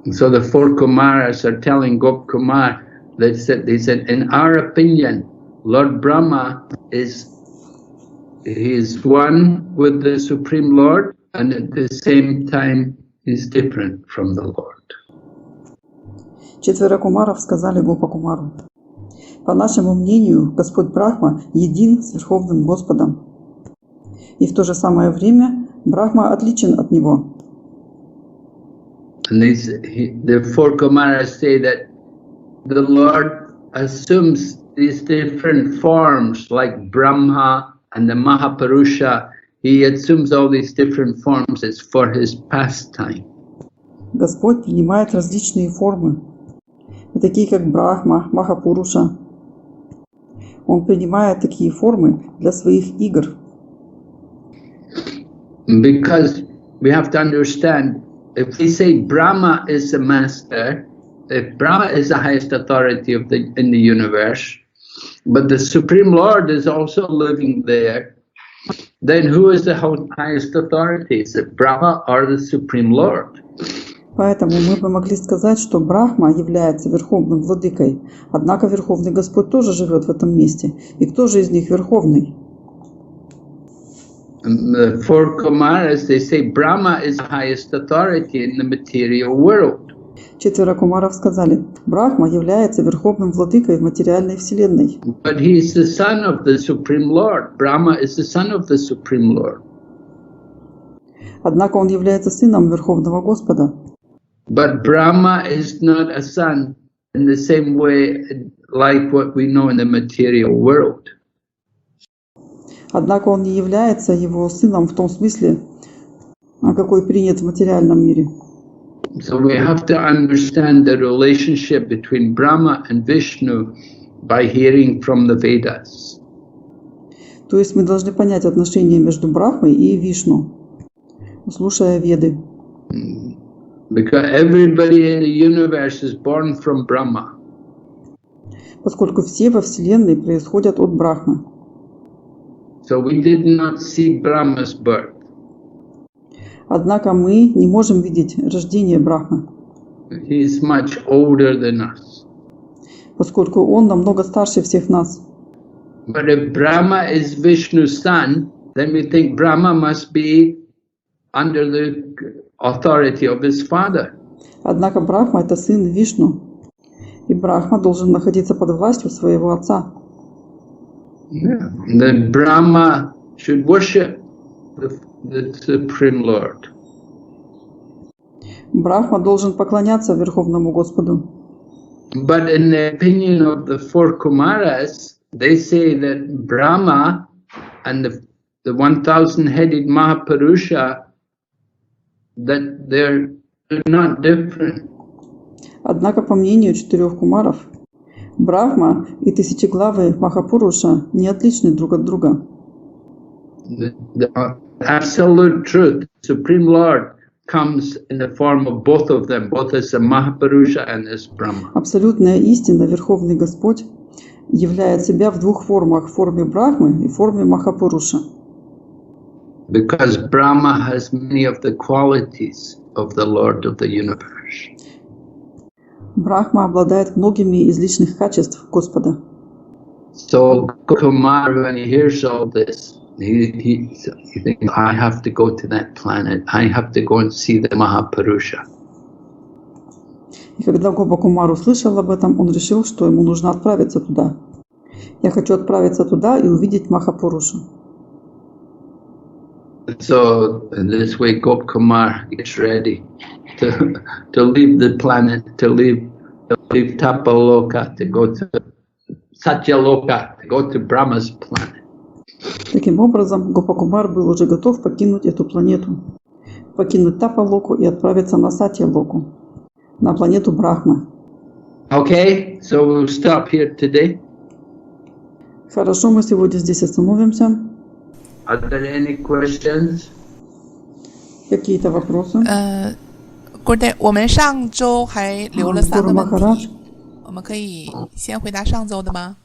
So the four Kumaras are telling Gopkumar, they said, in our opinion, Lord Brahma is one with the Supreme Lord, and at the same time is different from the Lord. 4 кумаров сказали Гопа-Кумару: По нашему мнению, Господь Брахма един с Верховным Господом. И в то же самое время Брахма отличен от Него. And the four Kumaras say that the Lord assumes these different forms like Brahma and the Mahapurusha. He assumes all these different forms as for his pastime. Господь принимает различные формы, такие как Брахма, Махапуруша. Он принимает такие формы для своих игр. Because we have to understand, if we say Brahma is the master, if Brahma is the highest authority in the universe, but the Supreme Lord is also living there, then who is the highest authority? Is it Brahma or the Supreme Lord? Поэтому мы бы могли сказать, что Брахма является Верховным Владыкой, однако Верховный Господь тоже живет в этом месте. И кто же из них Верховный? The four Kumaras, they say Brahma is the highest authority in the material world. 4 кумаров сказали, Брахма является Верховным Владыкой в материальной вселенной. But he is the son of the Supreme Lord. Brahma is the son of the Supreme Lord. Однако он является сыном Верховного Господа. But Brahma is not a son in the same way like what we know in the material world. Однако он не является его сыном в том смысле, какой принят в материальном мире. So we have to understand the relationship between Brahma and Vishnu by hearing from the Vedas. То есть мы должны понять отношения между Брахмой и Вишну, слушая Веды. Because everybody in the universe is born from Brahma. Поскольку все во Вселенной происходят от Брахмы. So we did not see Brahma's birth. Однако мы не можем видеть рождение Брахмы. He is much older than us. Поскольку он намного старше всех нас. But if Brahma is Vishnu's son, then we think Brahma must be under the authority of his father. Однако Брахма — это сын Вишну, и Брахма должен находиться под властью своего отца. Then Brahma should worship the Supreme Lord. Брахма должен поклоняться Верховному Господу. But in the opinion of the four Kumaras, they say that Brahma and the 1,000-headed Mahapurusha, that they're not different. Однако, по мнению 4 кумаров, Брахма и тысячеглавый Махапуруша не отличны друг от друга. The absolute truth, Supreme Lord, comes in the form of both of them, both as a Mahapurusha and as Brahma. Абсолютная истина, Верховный Господь, являет себя в двух формах, в форме Брахмы и в форме Махапуруша. Because Brahma has many of the qualities of the Lord of the universe. Брахма обладает многими из личных качеств Господа. So Kumar, when he hears all this, he thinks, I have to go to that planet. I have to go and see the Mahapurusha. И когда Гопа-Кумар услышал об этом, он решил, что ему нужно отправиться туда. Я хочу отправиться туда и увидеть Махапурушу. So in this way, Gopkumar gets ready to leave the planet, to leave Tapaloka, to go to Satyaloka, to go to Brahma's planet. Таким образом, Гопа-Кумар был уже готов покинуть эту планету, покинуть Тапалоку и отправиться на Сатья-Локу, на планету Брахмы. Okay, so we'll stop here today. Хорошо, мы сегодня здесь остановимся. Are there any questions? Какие-то вопросы? Good， 我们上周还留了3个问 Махарадж. 题，我们可以先回答上周的吗？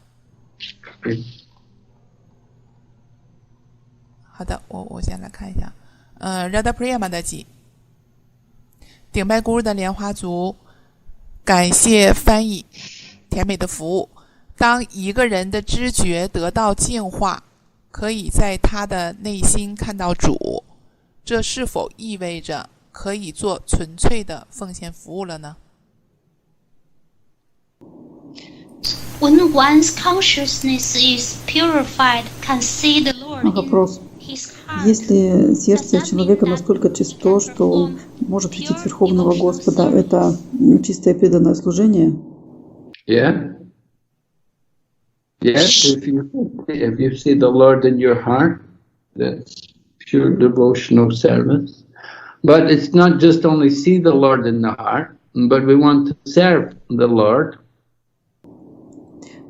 好的，我先来看一下。Radha Priyama 的记，顶拜 Guru 的莲花足，感谢翻译，甜美的服务。当一个人的知觉得到净化，可以在他的内心看到主，这是否意味着可以做纯粹的奉献服务了呢？ when one's consciousness is purified, can see the Lord in Вопрос. his heart. Если сердце человека настолько чисто, что он может видеть Верховного Господа, это чистое преданное служение? Yeah. Yes, if you see the Lord in your heart, that's pure devotional service. But it's not just only see the Lord in the heart, but we want to serve the Lord.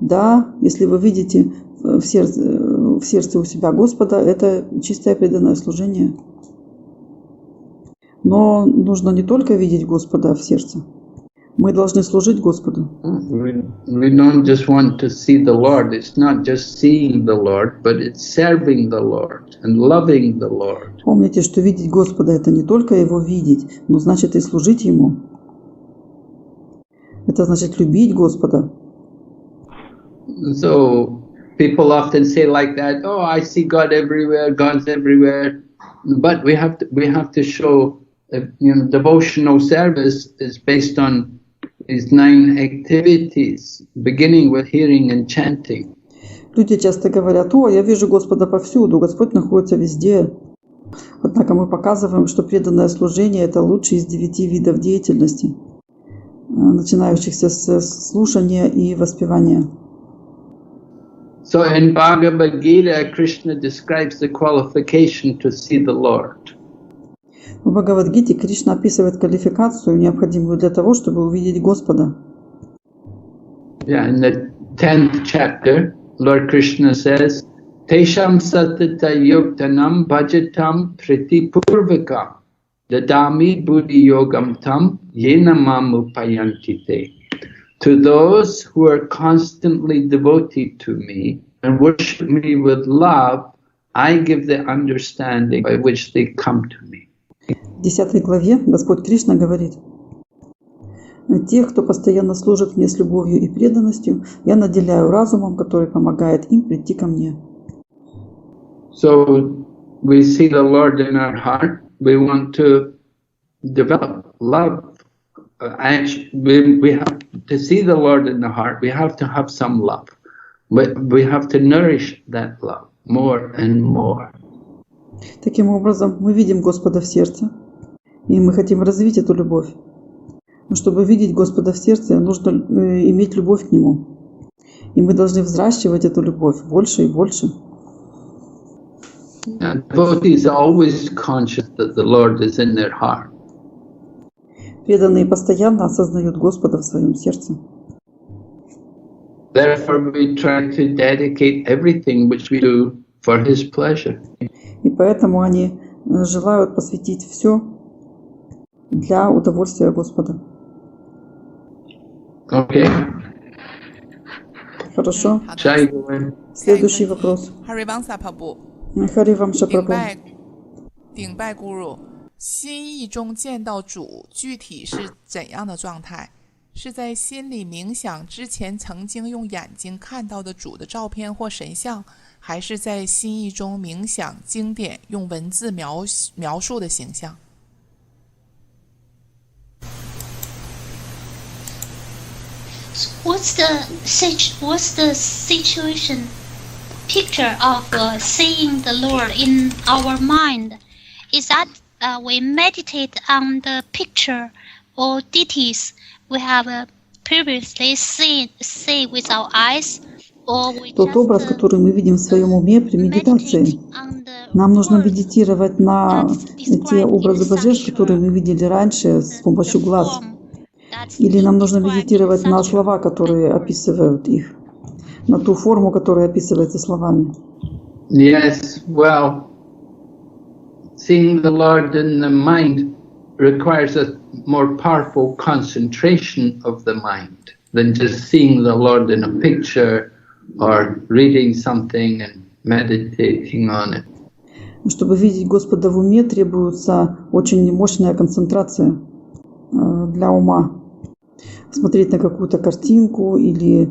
Да, если вы видите в сердце у себя Господа, это чистое преданное служение. Но нужно не только видеть Господа в сердце. Мы должны служить Господу. We don't just want to see the Lord. It's not just seeing the Lord, but it's serving the Lord and loving the Lord. Помните, что видеть Господа — это не только Его видеть, но значит и служить Ему. Это значит любить Господа. So people often say like that, oh, I see God everywhere, God's everywhere. But we have to show, devotional service is based on these 9 activities, beginning with hearing and chanting. Люди часто говорят: о, я вижу Господа повсюду, Господь находится везде. Однако мы показываем, что преданное служение — это лучший из 9 видов деятельности, начинающихся с слушания и воспевания. So in Bhagavad-Gita, Krishna describes the qualification to see the Lord. В Бхагавад-гите Кришна описывает квалификацию, необходимую для того, чтобы увидеть Господа. Yeah, in the 10th chapter, Lord Krishna says, Tesham satata yuktanam bhajatam pritipurvakam dadami buddhi yogam tam yena mamupayanti te. To those who are constantly devoted to me and worship me with love, I give the understanding by which they come to me. В 10 главе Господь Кришна говорит: тех, кто постоянно служит мне с любовью и преданностью, я наделяю разумом, который помогает им прийти ко мне. So we see the Lord in our heart. We want to develop love. We have to see the Lord in the heart. We have to have some love. We have to nourish that love more and more. Таким образом, мы видим Господа в сердце, и мы хотим развить эту любовь. Но чтобы видеть Господа в сердце, нужно иметь любовь к Нему. И мы должны взращивать эту любовь больше и больше. Devotees are always conscious that the Lord is in their heart. Преданные постоянно осознают Господа в своем сердце. Therefore, we try to dedicate everything which we do for His pleasure. И поэтому они желают посвятить все для удовольствия Господа. Okay. Хорошо. Следующий вопрос. Харивамса Прабху. Харивамса Прабху. 顶拜 Guru， 心意中见到主具体是怎样的状态？是在心里冥想之前曾经用眼睛看到的主的照片或神像，还是在心意中冥想经典用文字描述的形象？ What's the situation, picture of seeing the Lord in our mind? Is that we meditate on the picture or deities we have previously seen with our eyes, or we Тот образ, который мы видим в своем уме при медитации. Нам нужно медитировать на те образы божеств, которые мы видели раньше с помощью глаз. Или нам нужно медитировать на слова, которые описывают их, на ту форму, которая описывается словами. Yes, well, seeing the Lord in the mind requires a more powerful concentration of the mind than just seeing the Lord in a picture or reading something and meditating on it. Чтобы видеть Господа в уме, требуется очень мощная концентрация для ума. Смотреть на какую-то картинку или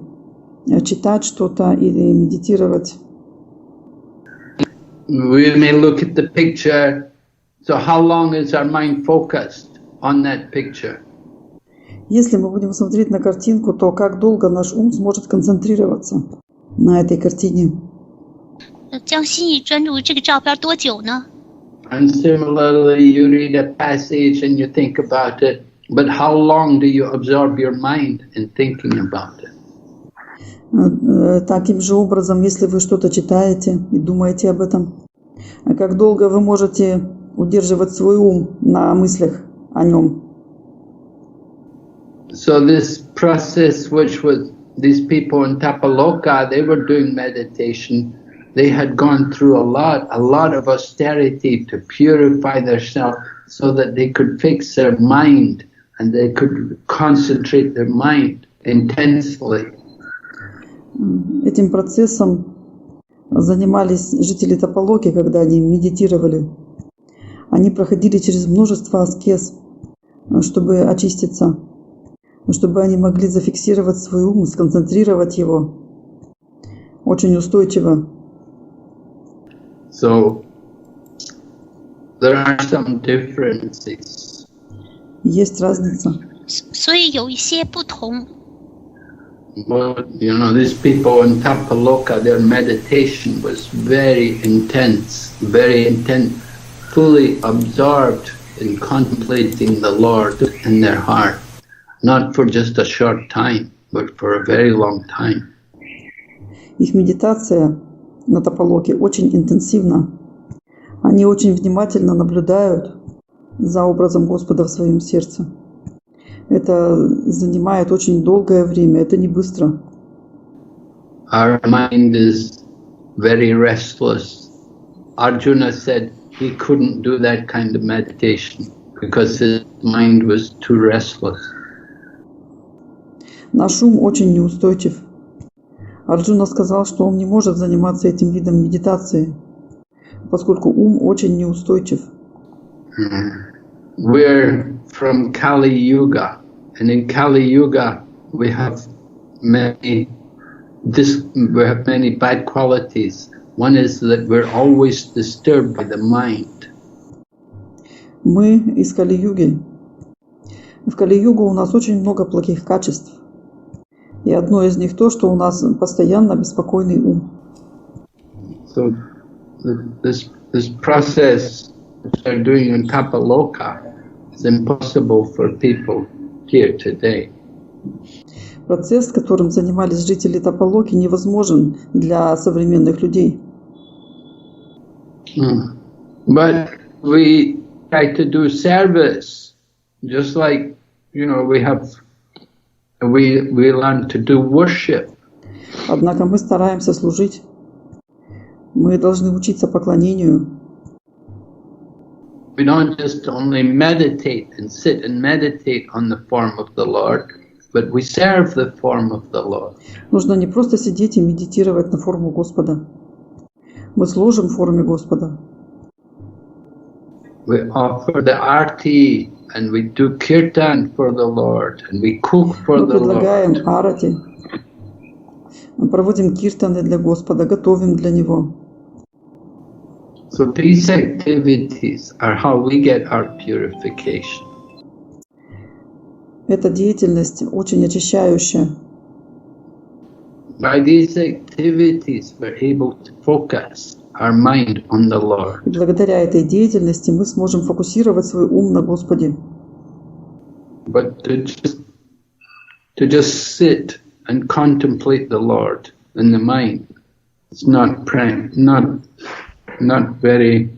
читать что-то или медитировать. We may look at the picture. So how long is our mind focused on that picture? Если мы будем смотреть на картинку, то как долго наш ум сможет концентрироваться на этой картине? 将心意专注于这个照片多久呢？ And similarly, you read a passage and you think about it, but how long do you absorb your mind in thinking about it? Таким же образом, если вы что-то читаете и думаете об этом, как долго вы можете удерживать свой ум на мыслях о нем? So this process, which was these people in Tapaloka, they were doing meditation. They had gone through a lot of austerity to purify themselves so that they could fix their mind and they could concentrate their mind intensely. Этим процессом занимались жители Тапалоки, когда они медитировали. Они проходили через множество аскез, чтобы очиститься, чтобы они могли зафиксировать свой ум, сконцентрировать его очень устойчиво. So there are some differences. Есть разница. 所以有一些不同。 But, you know, these people in Tapaloka, their meditation was very intense, fully absorbed in contemplating the Lord in their heart, not for just a short time, but for a very long time. Их медитация на Тапалоке очень интенсивна. Они очень внимательно наблюдают за образом Господа в своем сердце. Это занимает очень долгое время, это не быстро. Our mind is very restless. Arjuna said he couldn't do that kind of meditation because his mind was too restless. Наш ум очень неустойчив. Арджуна сказал, что он не может заниматься этим видом медитации, поскольку ум очень неустойчив. We're from Kali Yuga, and in Kali Yuga we have many bad qualities. One is that we're always disturbed by the mind. Мы из Кали-юги. В Кали-югу у нас очень много плохих качеств. И одно из них то, что у нас постоянно беспокойный ум. So this process which they're doing in Kapaloka is impossible for people here today. Процесс, которым занимались жители Тапалоки, невозможен для современных людей. But we try to do service, just like, you know, we learn to do worship. Однако мы стараемся служить. Мы должны учиться поклонению. We don't just only meditate and sit and meditate on the form of the Lord, but we serve the form of the Lord. Нужно не просто сидеть и медитировать на форму Господа. Мы служим форме Господа. We offer the arti and we do kirtan for the Lord and we cook for Мы the предлагаем Lord. арати. Мы проводим киртаны для Господа, готовим для Него. So these activities are how we get our purification. Эта деятельность очень очищающая. By these activities, we're able to focus our mind on the Lord. И благодаря этой деятельности мы сможем фокусировать свой ум на Господе. But to just sit and contemplate the Lord in the mind, it's not very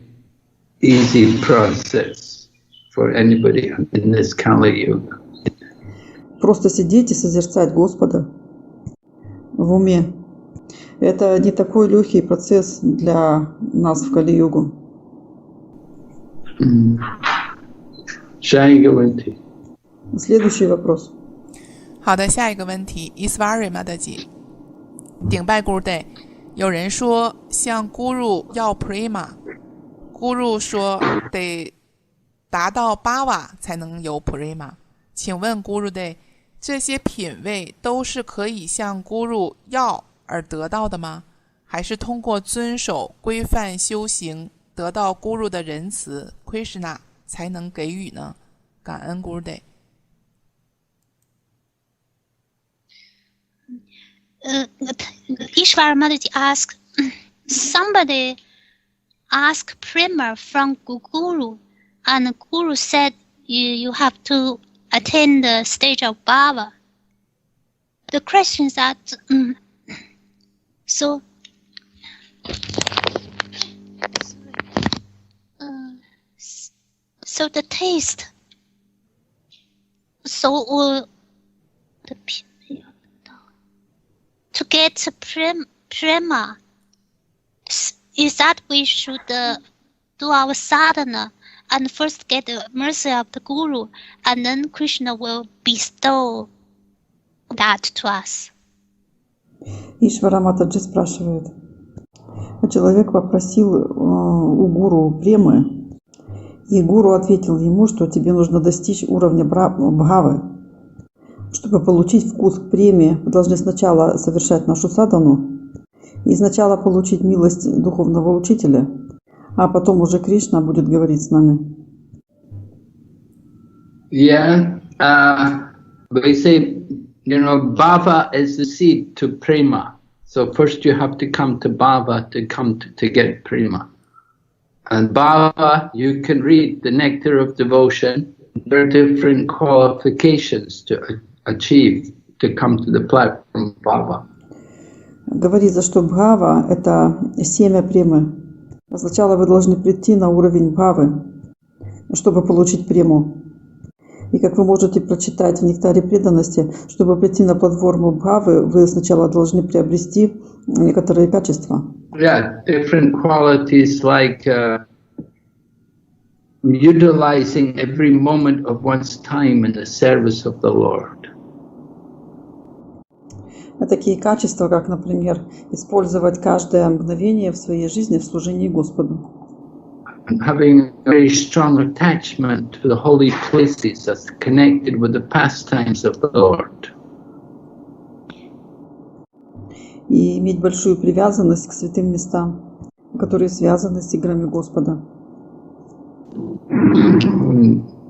easy process for anybody in this Kali Yuga. Просто сидеть и созерцать Господа в уме. Это не такой легкий процесс для нас в Кали-югу. Следующий вопрос. 好的，下一个问题 Isvari Madaji 顶拜 Gurudev 有人说向 Guru 要 Prema Guru 说得达到8瓦才能有 Prema 请问 Gurudev 这些品位都是可以向 Guru 要而得到的吗？还是通过遵守规范修行得到 Guru 的仁慈 Krishna 才能给予呢？感恩 Gurudev。Ishvara Mataji asked, somebody asked prema from Guru, and Guru said you have to attain the stage of bhava. The question is that, so the taste, to get prema, is that we should do our sadhana and first get the mercy of the Guru, and then Krishna will bestow that to us. Ишвара Матаджи спрашивает. Человек попросил у гуру премы, и гуру ответил ему, что тебе нужно достичь уровня бхавы. Чтобы получить вкус к преме, мы должны сначала совершать нашу садхану и сначала получить милость духовного учителя, а потом уже Кришна будет говорить с нами. Yeah, we say, bhava is the seed to prema. So first you have to come to bhava to get prema. And bhava, you can read the nectar of devotion. There are different qualifications to achieve to come to the platform of bhava. Говорится, что бхава – это семя премы. Сначала вы должны прийти на уровень бхавы, чтобы получить прему. И как вы можете прочитать в нектаре преданности, чтобы прийти на платформу бхавы, вы сначала должны приобрести некоторые качества. Yeah, different qualities like utilizing every moment of one's time in the service of the Lord. Такие качества, как, например, использовать каждое мгновение в своей жизни в служении Господу. And having a very strong attachment to the holy places that's connected with the pastimes of the Lord. И иметь большую привязанность к святым местам, которые связаны с играми Господа.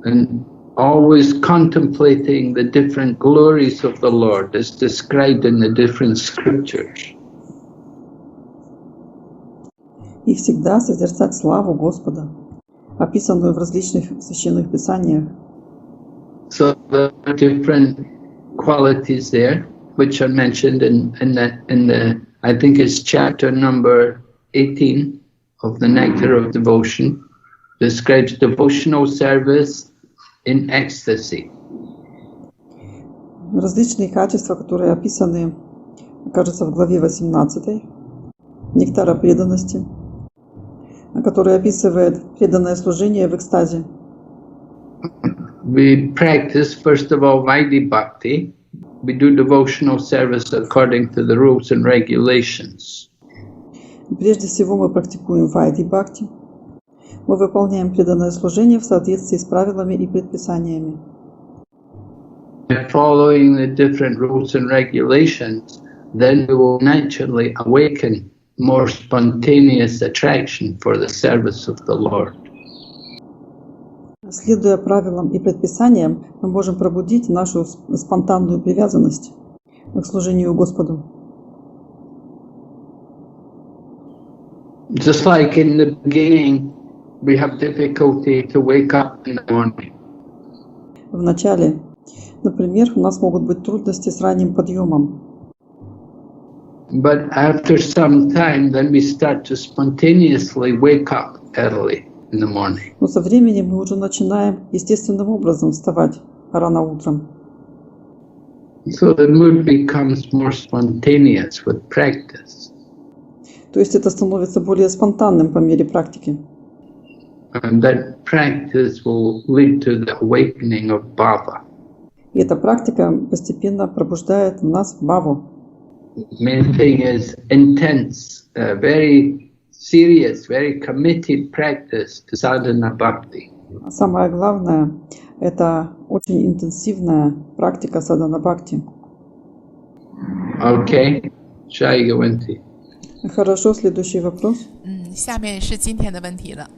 And always contemplating the different glories of the Lord as described in the different scriptures. И всегда созерцать славу Господа, описанную в различных священных писаниях. So there are different qualities there, which are mentioned in the I think it's chapter number 18 of the Nectar of Devotion, describes devotional service in ecstasy. Различные качества, которые описаны, кажется, в главе 18 Нектара преданности, который описывает преданное служение в экстазе. We practice, first of all, Vaidhi Bhakti. We do devotional service according to the rules and regulations. Прежде всего мы практикуем Вайди Бхакти. Мы выполняем преданное служение в соответствии с правилами и предписаниями. By following the different rules and regulations, then we will naturally awaken more spontaneous attraction for the service of the Lord. Следуя правилам и предписаниям, мы можем пробудить нашу спонтанную привязанность к служению Господу. Just like in the beginning, we have difficulty to wake up in the morning. В начале, например, у нас могут быть трудности с ранним подъемом. But after some time, then we start to spontaneously wake up early in the morning. Но со временем мы уже начинаем естественным образом вставать рано утром. So the mood becomes more spontaneous with practice. То есть это становится более спонтанным по мере практики. And that practice will lead to the awakening of bhava. И эта практика постепенно пробуждает в нас бхаву. Main thing is intense, very serious, very committed practice to sadhana bhakti. Самое главное – это очень интенсивная практика садхана бхакти. Okay, Shai Gawanti. Хорошо, следующий вопрос. 下面是今天的问题了。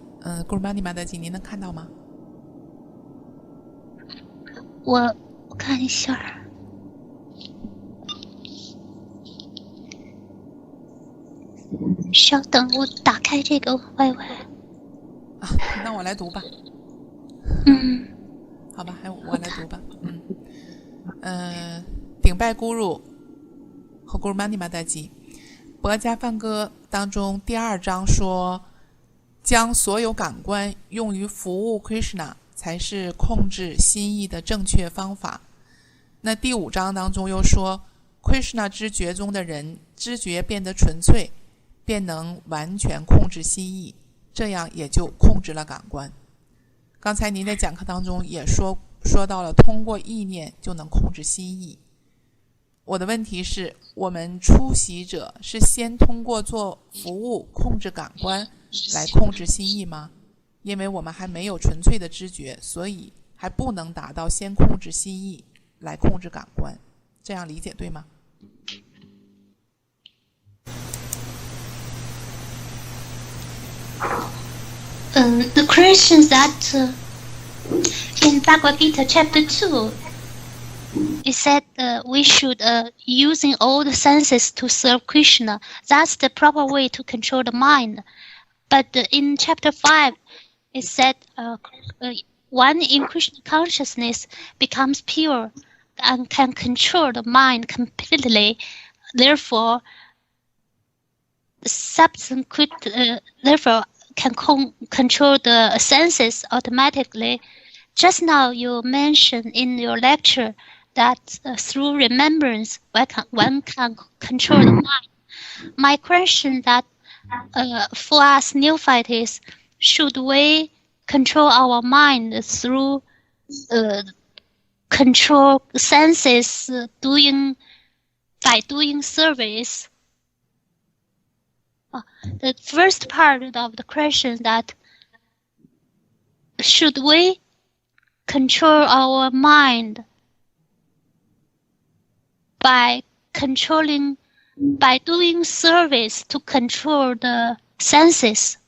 Gurmani Mataji，您能看到吗？我看一下。稍等，我打开这个 YY。啊，那我来读吧。好吧，我来读吧。顶拜咕噜和咕噜玛尼玛达吉。博伽梵歌当中第2章说，将所有感官用于服务 Krishna 才是控制心意的正确方法。那第5章当中又说， Krishna 知觉中的人知觉变得纯粹，便能完全控制心意，这样也就控制了感官。刚才您的讲课当中也说到了通过意念就能控制心意。我的问题是，我们出席者是先通过做服务控制感官来控制心意吗？因为我们还没有纯粹的知觉，所以还不能达到先控制心意来控制感官，这样理解对吗？The Christians that in Bhagavad Gita chapter 2, it said we should using all the senses to serve Krishna. That's the proper way to control the mind. But in chapter 5, it said one in Krishna consciousness becomes pure and can control the mind completely. Therefore, therefore can control the senses automatically. Just now you mentioned in your lecture that through remembrance one can control the mind. My question that for us neophytes, should we control our mind through control senses by doing service? The first part of the question that should we control our mind by doing service to control the senses?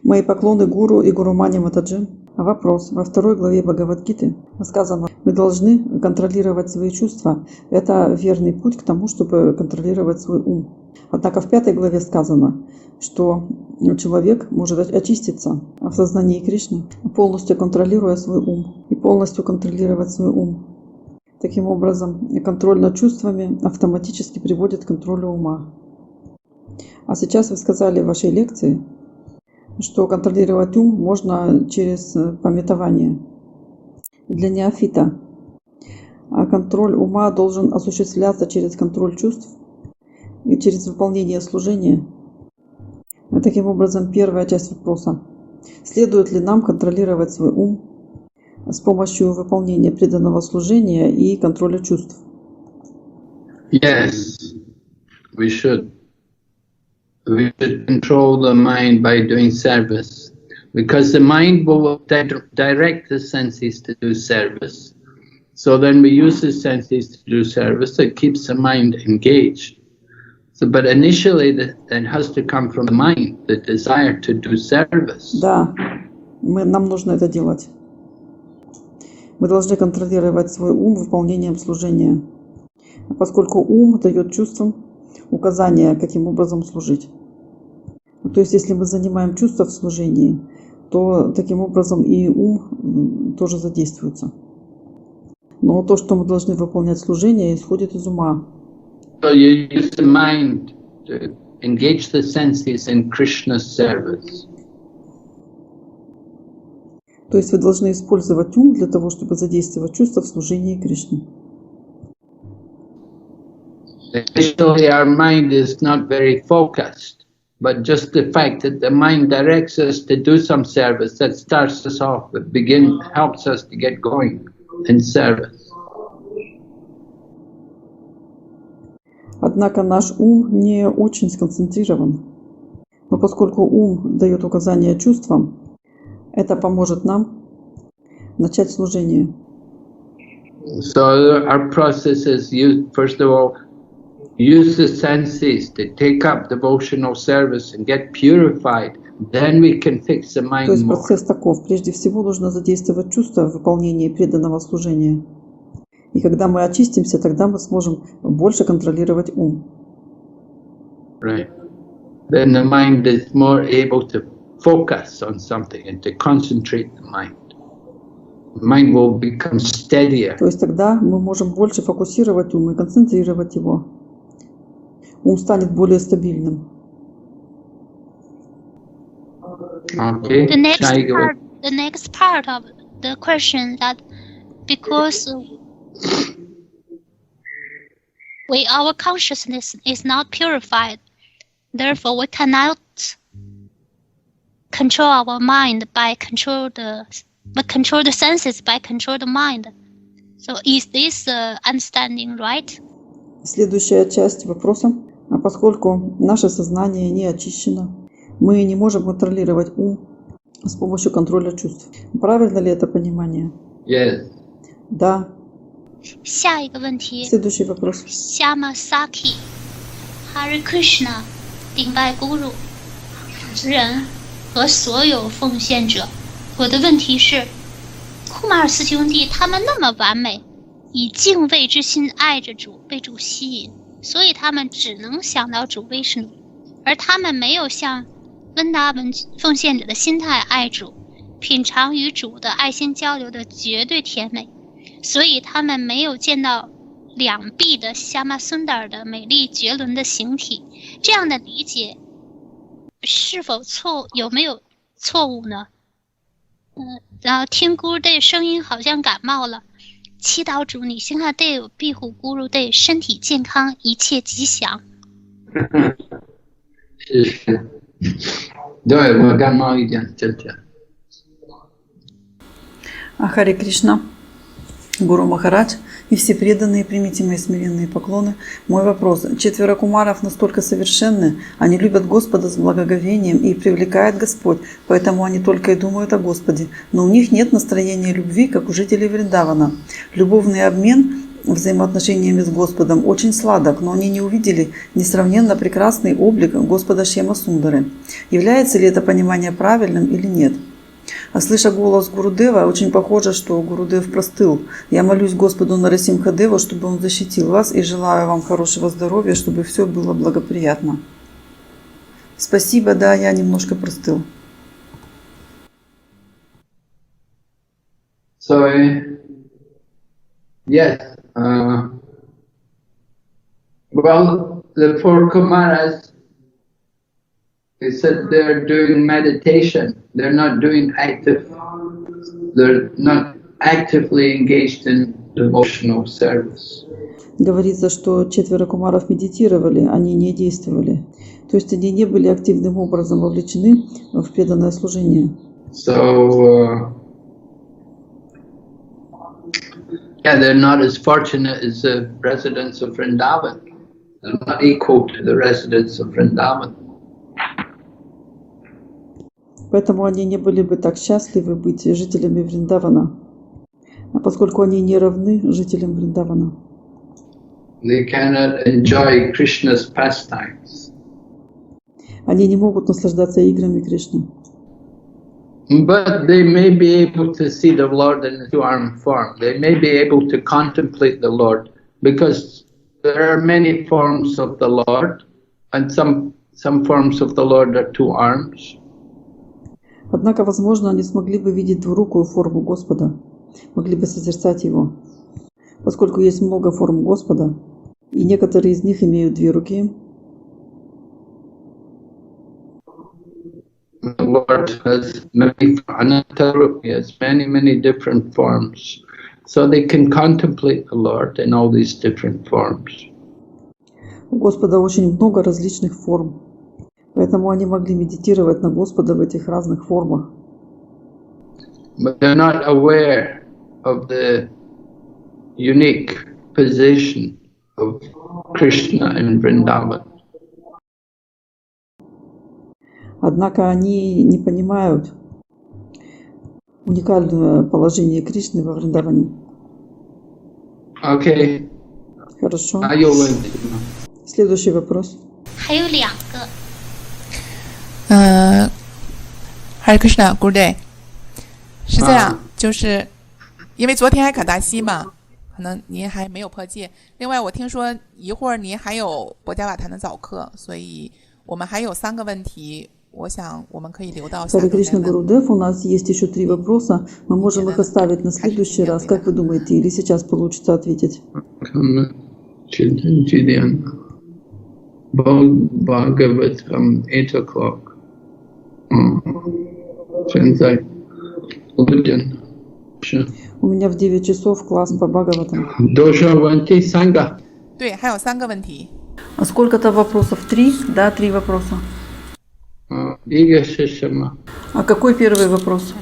Мои поклоны гуру и гуру Мани Матаджи. Вопрос. Во 2 главе Бхагавад-гиты сказано, мы должны контролировать свои чувства. Это верный путь к тому, чтобы контролировать свой ум. Однако в 5 главе сказано, что человек может очиститься в сознании Кришны, полностью контролируя свой ум. И полностью контролировать свой ум. Таким образом, контроль над чувствами автоматически приводит к контролю ума. А сейчас вы сказали в вашей лекции, что контролировать ум можно через памятование. Для неофита контроль ума должен осуществляться через контроль чувств и через выполнение служения. Таким образом, первая часть вопроса. Следует ли нам контролировать свой ум с помощью выполнения преданного служения и контроля чувств? Yes, we should. We should control the mind by doing service, because the mind will direct the senses to do service. So then we use the senses to do service. It keeps the mind engaged. So, but initially, it has to come from the mind, the desire to do service. Да, нам нужно это делать. Мы должны контролировать свой ум выполнением служения, поскольку ум дает чувствам указания, каким образом служить. То есть, если мы занимаем чувства в служении, то таким образом и ум тоже задействуется. Но то, что мы должны выполнять служение, исходит из ума. So you use the mind to engage the senses in Krishna's service. То есть вы должны использовать ум для того, чтобы задействовать чувства в служении Кришне. Initially, our mind is not very focused, but just the fact that the mind directs us to do some service, that starts us off, helps us to get going in service. Однако наш ум не очень сконцентрирован. Но поскольку ум дает указания чувствам, это поможет нам начать служение. So our process is, first of all, use the senses to take up devotional service and get purified. Then we can fix the mind more. То есть процесс таков. Прежде всего нужно задействовать чувства в выполнении преданного служения. И когда мы очистимся, тогда мы сможем больше контролировать ум. Right. Then the mind is more able to focus on something and to concentrate the mind. The mind will become steadier. То есть тогда мы можем больше фокусировать ум и концентрировать его. Ум станет более стабильным. Okay. The next part of the question that because our consciousness is not purified, therefore we cannot control our mind by control the senses by control the mind. So is this understanding right? Следующая часть вопроса. А поскольку наше сознание не очищено, мы не можем контролировать ум с помощью контроля чувств. Правильно ли это понимание? Yes. Да. 下一个问题 Следующий вопрос. Shamasaki Hare Krishna 顶拜 Guru 主持人和所有奉献者，我的问题是，库马尔四兄弟他们那么完美，以敬畏之心爱着主，被主吸引，所以他们只能想到主威什努，而他们没有像温达文奉献者的心态爱主，品尝与主的爱心交流的绝对甜美，所以他们没有见到两臂的夏玛孙达尔的美丽绝伦的形体。这样的理解是否有没有错误呢？然后听 Guru 对声音好像感冒了，祈祷主你心下对庇护 Guru 对身体健康一切吉祥。谢谢。对，我感冒一点，真的。Харе Кришна, Гуру Махарадж и все преданные, примите мои смиренные поклоны. Мой вопрос. 4 кумаров настолько совершенны, они любят Господа с благоговением и привлекает Господь, поэтому они только и думают о Господе. Но у них нет настроения любви, как у жителей Вриндавана. Любовный обмен взаимоотношениями с Господом очень сладок, но они не увидели несравненно прекрасный облик Господа Шьяма-Сундары. Является ли это понимание правильным или нет? А слыша голос Гурудева, очень похоже, что Гурудев простыл. Я молюсь Господу Нарасимха Деву, чтобы он защитил вас, и желаю вам хорошего здоровья, чтобы все было благоприятно. Спасибо, да, я немножко простыл. So, yes. Well, the 4 Kumaras, they said they're doing meditation. They're not actively engaged in devotional service. Говорится, что 4 кумаров медитировали, они не действовали. То есть они не были активным образом вовлечены в преданное служение. So, they're not as fortunate as the residents of Vrindavan. They're not equal to the residents of Vrindavan. Поэтому они не были бы так счастливы быть жителями Вриндавана, а поскольку они не равны жителям Вриндавана. They cannot enjoy Krishna's pastimes. Они не могут наслаждаться играми Кришны. But they may be able to see the Lord in His two-armed form. They may be able to contemplate the Lord, because there are many forms of the Lord, and some forms of the Lord are two arms. Однако, возможно, они смогли бы видеть двурукую форму Господа, могли бы созерцать Его. Поскольку есть много форм Господа, и некоторые из них имеют 2 руки. The Lord has many different forms, so they can contemplate the Lord in all these different forms. У Господа очень много различных форм, поэтому они могли медитировать на Господа в этих разных формах. But they're not aware of the unique position of Krishna in Vrindavan. Однако они не понимают уникальное положение Кришны во Вриндаване. Okay. Хорошо. Следующий вопрос. 还有2个。Hare Krishna, Good day。是这样，就是因为昨天还卡达西嘛，可能您还没有破戒。另外，我听说一会儿您还有博伽瓦坛的早课，所以我们还有3个问题，我想我们可以留到下周再 Кришна 问。 Гурудев, у нас есть еще 3 вопроса. Мы можем их оставить на следующий раз. Как вы думаете, или сейчас получится ответить? Bhagavatam 8 o'clock. 现在5点。У меня в 9 часов класс по Бхагаватам. Дожа Ванти Санга. 对，还有3个问题。А сколько-то вопросов? 3? Да, 3 вопроса. А какой первый вопрос?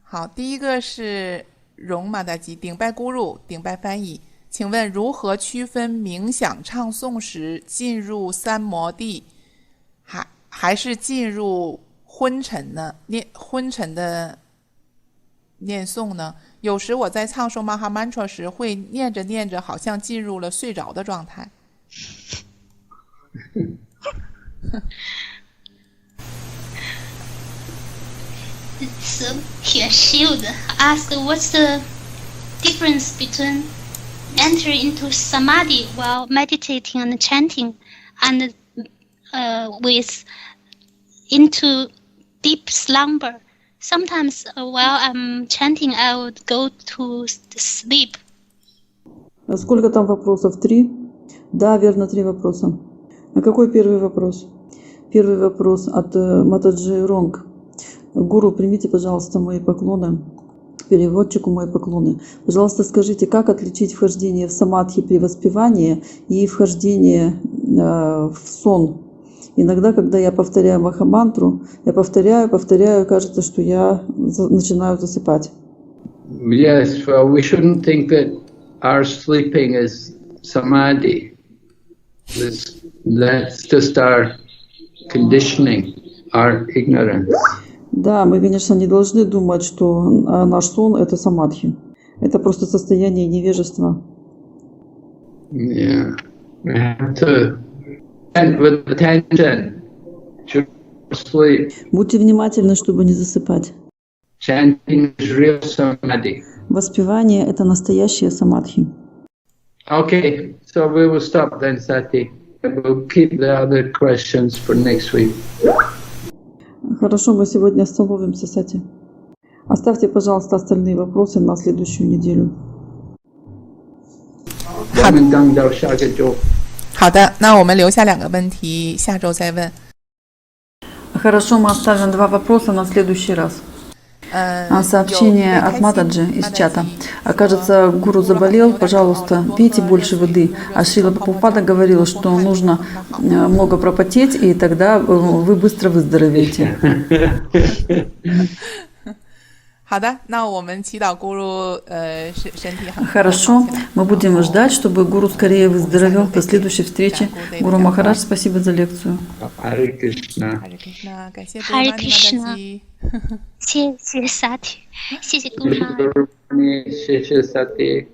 好，第一个是容马达吉顶拜咕噜顶拜翻译，请问如何区分冥想唱诵时进入三摩地，还是进入昏沉呢？昏沉的念诵呢？有时我在唱诵 Mahamantra 时会念着念着好像进入了睡着的状态。So here Shield asked what's the difference between entering into samadhi while meditating and chanting and with into deep slumber. Sometimes while I'm chanting I would go to sleep. Сколько там вопросов? 3? Да, верно, 3 вопроса. А какой первый вопрос? Первый вопрос от Матаджи Ронг. Гуру, примите, пожалуйста, мои поклоны. Переводчику мои поклоны. Пожалуйста, скажите, как отличить вхождение в самадхи при воспевании и вхождение в сон? Иногда, когда я повторяю махамантру, я повторяю, кажется, что я начинаю засыпать. Yes, well, we shouldn't think that our sleeping is samadhi. That's just our conditioning, our ignorance. Да, мы, конечно, не должны думать, что наш сон – это самадхи. Это просто состояние невежества. Yeah, we have to end with attention to sleep. Будьте внимательны, чтобы не засыпать. Chanting is real samadhi. Воспевание – это настоящее самадхи. Okay, so we will stop then, Sati. We'll keep the other questions for next week. Хорошо, мы сегодня остановимся, Сати. Оставьте, пожалуйста, остальные вопросы на следующую неделю. 好的，那我们留下2个问题，下周再问。 Хорошо, мы оставим 2 вопроса на следующий раз. Сообщение от Матаджи из чата. Кажется, гуру заболел, пожалуйста, пейте больше воды. А Шрила Прабхупада говорила, что нужно много пропотеть, и тогда вы быстро выздоровеете. 好的，那我们祈祷咕噜身体很好。 Хорошо, мы будем ждать, чтобы гуру скорее выздоровел. До следующей встречи. Гуру Махарадж, спасибо за лекцию. Hare Krishna. Hare Krishna， 感谢 Hare Krishna 谢谢萨提，谢谢姑妈。谢谢 Sati.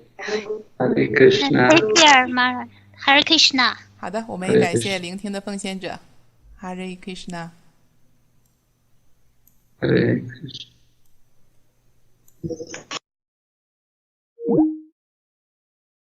Hare Krishna. Take care, Mara. Hare Krishna. 好的，我们也感谢聆听的奉献者。Hare Krishna。 Hare Krishna.